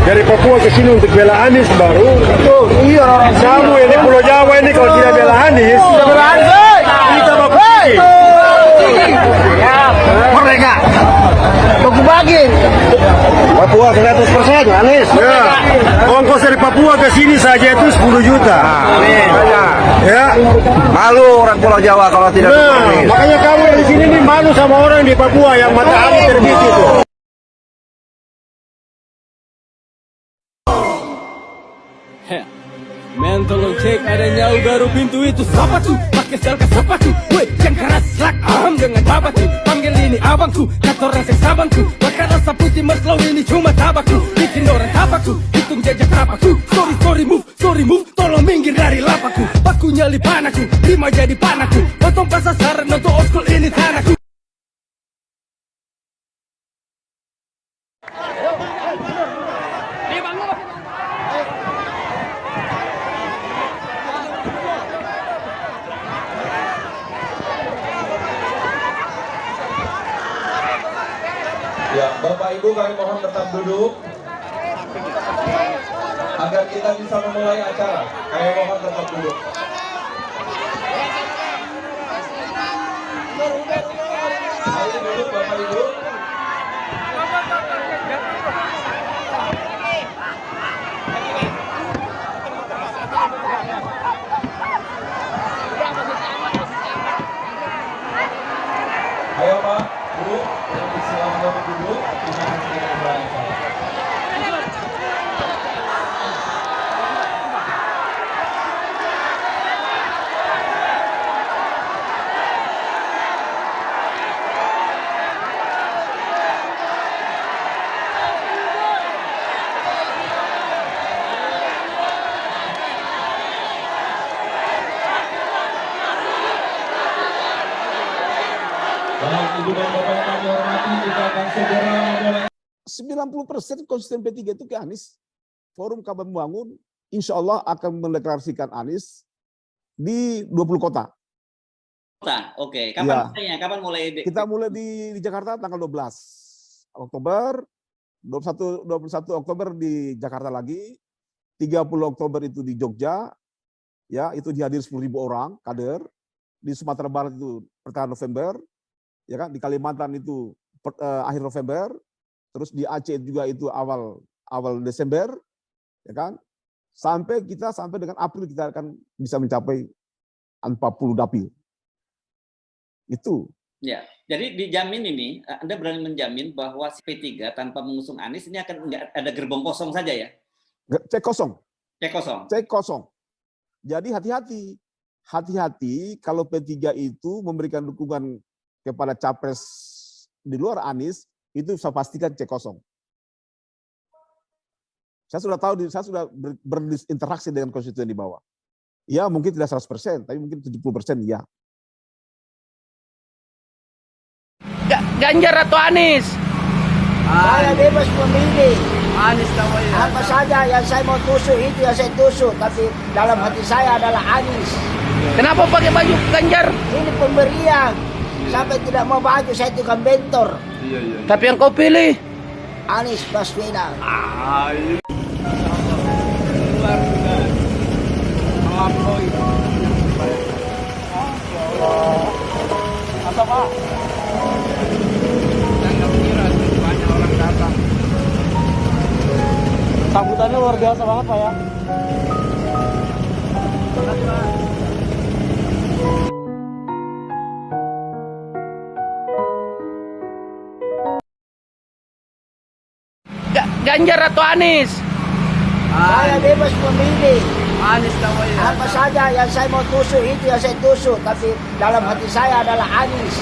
dari Papua ke sini untuk bela Anies baru. Iya, kamu ini Pulau Jawa ini kalau tidak bela Anies, kita bagi. Merdeka. Baku bagi. Papua 100% Anies. Ya. Ongkos dari Papua ke sini saja itu 10 juta. Ya. Malu orang Pulau Jawa kalau tidak Anies. Makanya kamu di sini nih malu sama orang di Papua yang matahari terbit itu. Men tolong cek adanya baru pintu itu. Siapa tuh? Pakai sel ke sepatu. Woi, yang keras lak aham dengan babat tuh. Panggil ini abangku, kata orang seksabanku. Bahkan rasa putih meslow ini cuma tabakku. Bikin orang tabaku, hitung jejak rapaku. Sorry move, tolong minggir dari lapaku. Paku nyali panaku, terima jadi panaku. Nonton pas sasaran, nonton old school ini tanahku. Ya, Bapak Ibu kami mohon tetap duduk agar kita bisa memulai acara. Kami mohon tetap duduk. Ayo duduk Bapak Ibu. Baik, Ibu dan Bapak yang kami hormati, kita akan segera memulai. 90% konsisten P3 itu ke Anies. Forum Kabar Membangun insya Allah akan mendeklarasikan Anies di 20 kota. Oke, kapan mulainya? Kapan mulai? Kita mulai di Jakarta tanggal 12 Oktober, 21 Oktober di Jakarta lagi, 30 Oktober itu di Jogja, ya itu dihadiri 10.000 orang kader. Di Sumatera Barat itu pertengahan November, ya kan? Di Kalimantan itu akhir November, terus di Aceh juga itu awal Desember, ya kan? Sampai dengan April kita akan bisa mencapai 40 dapil. Itu. Ya, jadi dijamin ini, Anda berani menjamin bahwa P3 tanpa mengusung Anies ini akan nggak ada gerbong kosong saja ya? Cek kosong. Cek kosong. Cek kosong. Jadi hati-hati kalau P3 itu memberikan dukungan kepada capres di luar Anies, itu saya pastikan cek kosong. Saya sudah tahu, saya sudah berinteraksi dengan konstituen di bawah. Ya mungkin tidak 100%, tapi mungkin 70% ya. Ganjar atau Anies? Saya bebas memilih. Anies namanya. Apa saja yang saya mau tusuk itu yang saya tusuk, tapi dalam hati saya adalah Anies. Kenapa pakai baju Ganjar? Ini pemberian. Sampai tidak mau baju saya tukang bentor. Tapi yang kau pilih? Anies Baswedan. Apa Pak? Banyak orang datang. Sambutannya luar biasa banget Pak ya. Ganjar atau Anies? Saya bebas memilih. Anies namanya. Apa saja yang saya mau tusuk itu yang saya tusuk, tapi dalam hati saya adalah Anies.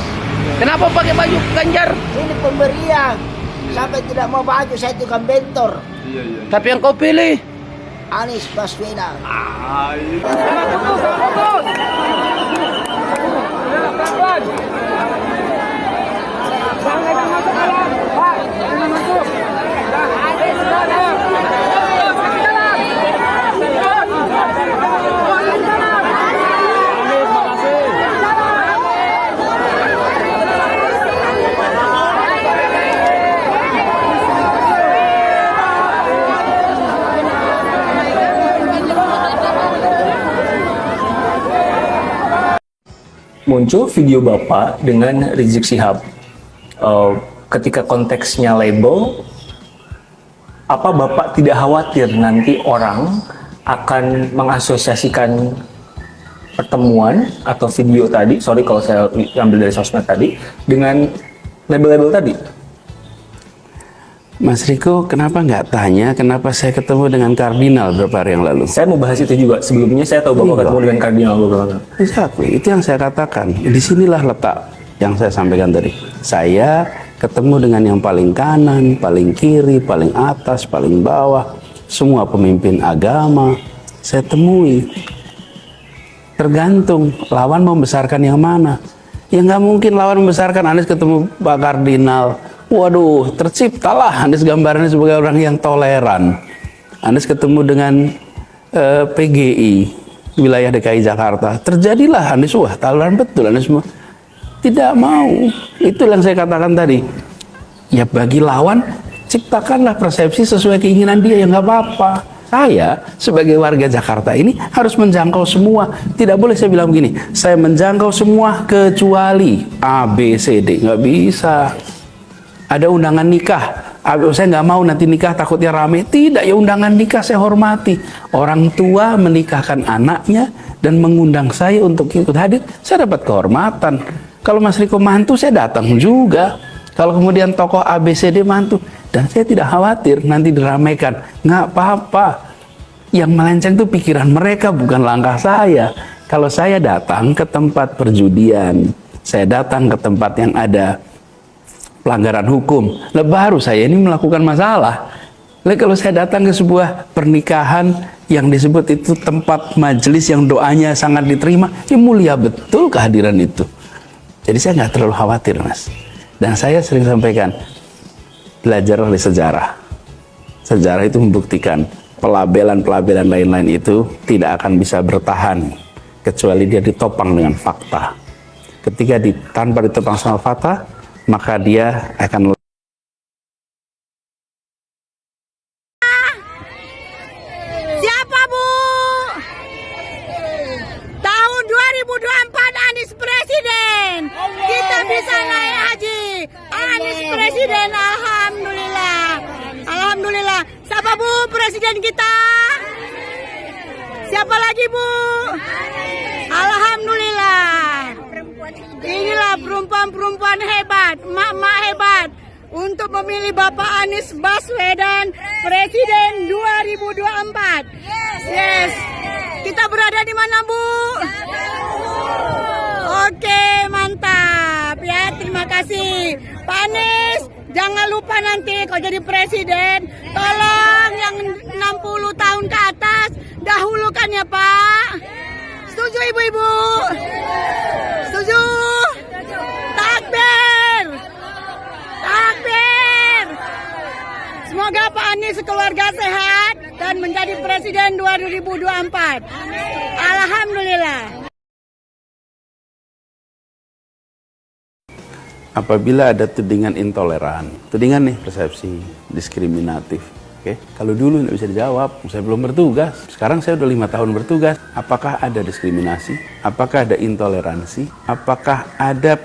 Kenapa pakai baju Ganjar? Ini pemberian. Sampai tidak mau baju saya tukang bentor. Tapi yang kau pilih? Anies Baswedan. Muncul video Bapak dengan Rizik Syihab. Ketika konteksnya label, apa Bapak tidak khawatir nanti orang akan mengasosiasikan pertemuan atau video tadi, sorry kalau saya ambil dari sosmed tadi, dengan label-label tadi? Mas Riko, kenapa nggak tanya kenapa saya ketemu dengan Kardinal beberapa hari yang lalu? Saya mau bahas itu juga. Sebelumnya saya tahu Bapak ketemu dengan Kardinal beberapa kali. Exactly. Itu yang saya katakan. Disinilah letak yang saya sampaikan tadi. Saya ketemu dengan yang paling kanan, paling kiri, paling atas, paling bawah. Semua pemimpin agama saya temui. Tergantung lawan membesarkan yang mana. Ya nggak mungkin lawan membesarkan Anies ketemu Pak Kardinal. Waduh, terciptalah Anies gambarannya sebagai orang yang toleran. Anies ketemu dengan PGI wilayah DKI Jakarta. Terjadilah Anies, wah toleran betul Anies semua. Tidak mau. Itu yang saya katakan tadi. Ya bagi lawan, ciptakanlah persepsi sesuai keinginan dia, ya nggak apa-apa. Saya sebagai warga Jakarta ini harus menjangkau semua. Tidak boleh saya bilang begini, saya menjangkau semua kecuali A, B, C, D. Nggak bisa. Ada undangan nikah, saya nggak mau nanti nikah takutnya rame. Tidak, ya undangan nikah saya hormati. Orang tua menikahkan anaknya dan mengundang saya untuk ikut hadir, saya dapat kehormatan. Kalau Mas Riko mantu, saya datang juga. Kalau kemudian tokoh ABCD mantu, dan saya tidak khawatir nanti diramaikan. Nggak apa-apa. Yang melenceng itu pikiran mereka, bukan langkah saya. Kalau saya datang ke tempat perjudian, saya datang ke tempat yang ada pelanggaran hukum, lah baru saya ini melakukan masalah. Lah kalau saya datang ke sebuah pernikahan yang disebut itu tempat majelis yang doanya sangat diterima, ya mulia betul kehadiran itu. Jadi saya nggak terlalu khawatir, Mas. Dan saya sering sampaikan, belajar dari sejarah. Sejarah itu membuktikan pelabelan-pelabelan lain-lain itu tidak akan bisa bertahan kecuali dia ditopang dengan fakta. Ketika tanpa ditopang sama fakta, maka dia akan Siapa Bu? Tahun 2024 Anies Presiden. Kita bisa naik haji. Anies Presiden, alhamdulillah. Alhamdulillah. Siapa Bu presiden kita? Siapa lagi Bu? Alhamdulillah. Inilah perempuan-perempuan hebat, mak-mak hebat untuk memilih Bapak Anies Baswedan Presiden 2024. Yes. Kita berada di mana Bu? Oke, mantap ya. Terima kasih Pak Anies. Jangan lupa nanti kalau jadi presiden, tolong yang 60 tahun ke atas dahulukan ya Pak. Setuju ibu-ibu? Setuju? Takbir! Takbir! Semoga Pak Anies keluarga sehat dan menjadi presiden 2024. Alhamdulillah. apabila ada tudingan intoleran, tudingan nih persepsi diskriminatif. Oke, kalau dulu nggak bisa dijawab, saya belum bertugas. Sekarang saya udah 5 tahun bertugas. Apakah ada diskriminasi? Apakah ada intoleransi? Apakah ada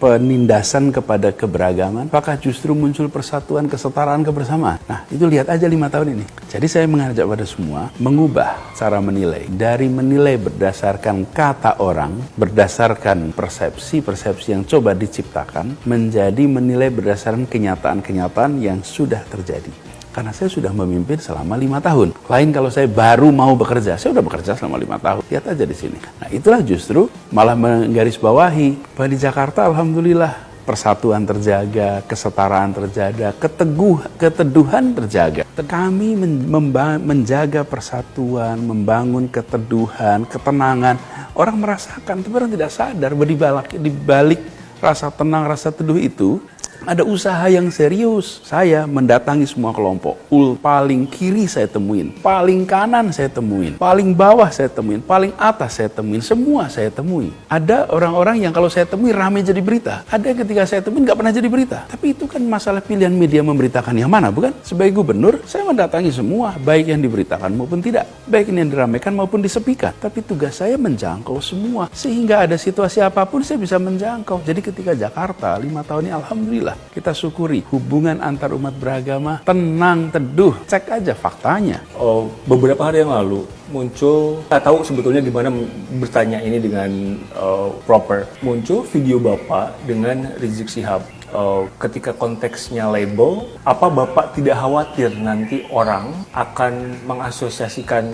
penindasan kepada keberagaman? Apakah justru muncul persatuan, kesetaraan, kebersamaan? Nah, itu lihat aja 5 tahun ini. Jadi saya mengajak pada semua mengubah cara menilai dari menilai berdasarkan kata orang, berdasarkan persepsi yang coba diciptakan, menjadi menilai berdasarkan kenyataan-kenyataan yang sudah terjadi. Karena saya sudah memimpin selama 5 tahun. Lain kalau saya baru mau bekerja, saya sudah bekerja selama 5 tahun. Lihat aja di sini. Nah, itulah justru malah menggarisbawahi bahwa di Jakarta alhamdulillah persatuan terjaga, kesetaraan terjaga, keteduhan terjaga. Kami menjaga persatuan, membangun keteduhan, ketenangan. Orang merasakan, tapi orang tidak sadar bahwa di balik rasa tenang, rasa teduh itu ada usaha yang serius. Saya mendatangi semua kelompok. Paling kiri saya temuin, paling kanan saya temuin, paling bawah saya temuin, paling atas saya temuin, semua saya temui. Ada orang-orang yang kalau saya temui ramai jadi berita. Ada yang ketika saya temuin nggak pernah jadi berita. Tapi itu kan masalah pilihan media memberitakan yang mana, bukan? Sebagai gubernur, saya mendatangi semua, baik yang diberitakan maupun tidak, baik yang diramaikan maupun disepikan. Tapi tugas saya menjangkau semua, sehingga ada situasi apapun saya bisa menjangkau. Jadi ketika Jakarta 5 tahun ini alhamdulillah kita syukuri hubungan antar umat beragama tenang, teduh. Cek aja faktanya. Beberapa hari yang lalu muncul, saya tahu sebetulnya gimana bertanya ini dengan proper. Muncul video Bapak dengan Rizik Syihab. Ketika konteksnya label, apa Bapak tidak khawatir nanti orang akan mengasosiasikan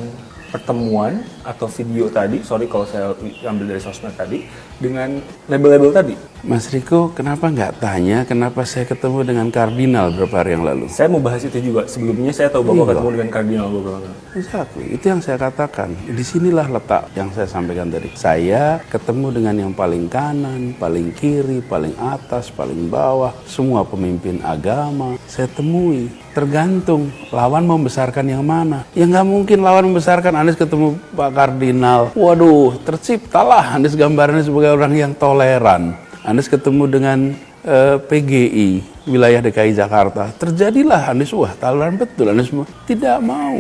pertemuan atau video tadi, sorry kalau saya ambil dari sosmed tadi, dengan label-label tadi? Mas Riko, kenapa nggak tanya kenapa saya ketemu dengan kardinal beberapa hari yang lalu? Saya mau bahas itu juga. Sebelumnya saya tahu Bapak ketemu dengan kardinal beberapa kali. Exactly. Itu yang saya katakan. Disinilah letak yang saya sampaikan tadi. Saya ketemu dengan yang paling kanan, paling kiri, paling atas, paling bawah. Semua pemimpin agama saya temui. Tergantung lawan membesarkan yang mana. Ya nggak mungkin lawan membesarkan Anies ketemu Pak Kardinal. Waduh, terciptalah Anies gambarannya sebagai orang yang toleran. Anies ketemu dengan PGI wilayah DKI Jakarta. Terjadilah Anies, wah toleran betul Anies. Tidak mau.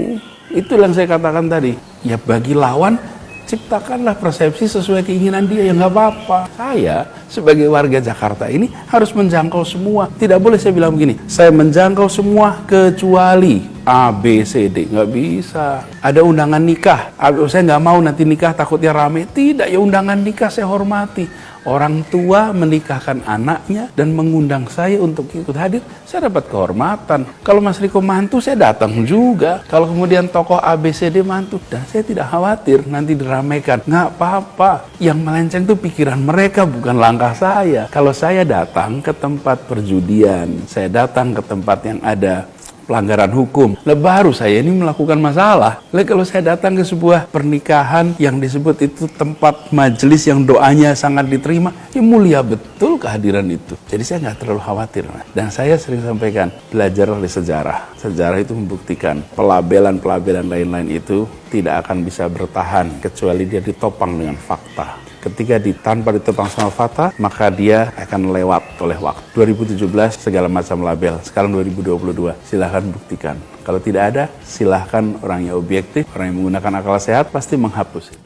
Itu yang saya katakan tadi. Ya bagi lawan, ciptakanlah persepsi sesuai keinginan dia, ya nggak apa-apa. Saya sebagai warga Jakarta ini harus menjangkau semua. Tidak boleh saya bilang begini, saya menjangkau semua kecuali A, B, C, D. Nggak bisa. Ada undangan nikah, saya nggak mau nanti nikah takutnya rame. Tidak, ya undangan nikah saya hormati. Orang tua menikahkan anaknya dan mengundang saya untuk ikut hadir, saya dapat kehormatan. Kalau Mas Riko mantu, saya datang juga. Kalau kemudian tokoh ABCD mantu, dan saya tidak khawatir nanti diramaikan. Nggak apa-apa. Yang melenceng itu pikiran mereka, bukan langkah saya. Kalau saya datang ke tempat perjudian, saya datang ke tempat yang ada pelanggaran hukum. Lah baru saya ini melakukan masalah. Lah kalau saya datang ke sebuah pernikahan yang disebut itu tempat majelis yang doanya sangat diterima, ya mulia betul kehadiran itu. Jadi saya nggak terlalu khawatir. Dan saya sering sampaikan, belajar dari sejarah. Sejarah itu membuktikan pelabelan-pelabelan lain-lain itu tidak akan bisa bertahan kecuali dia ditopang dengan fakta. Ketika tanpa ditopang sama fakta, maka dia akan lewat oleh waktu. 2017 segala macam label, sekarang 2022, silahkan buktikan. Kalau tidak ada, silahkan orang yang objektif, orang yang menggunakan akal sehat pasti menghapus.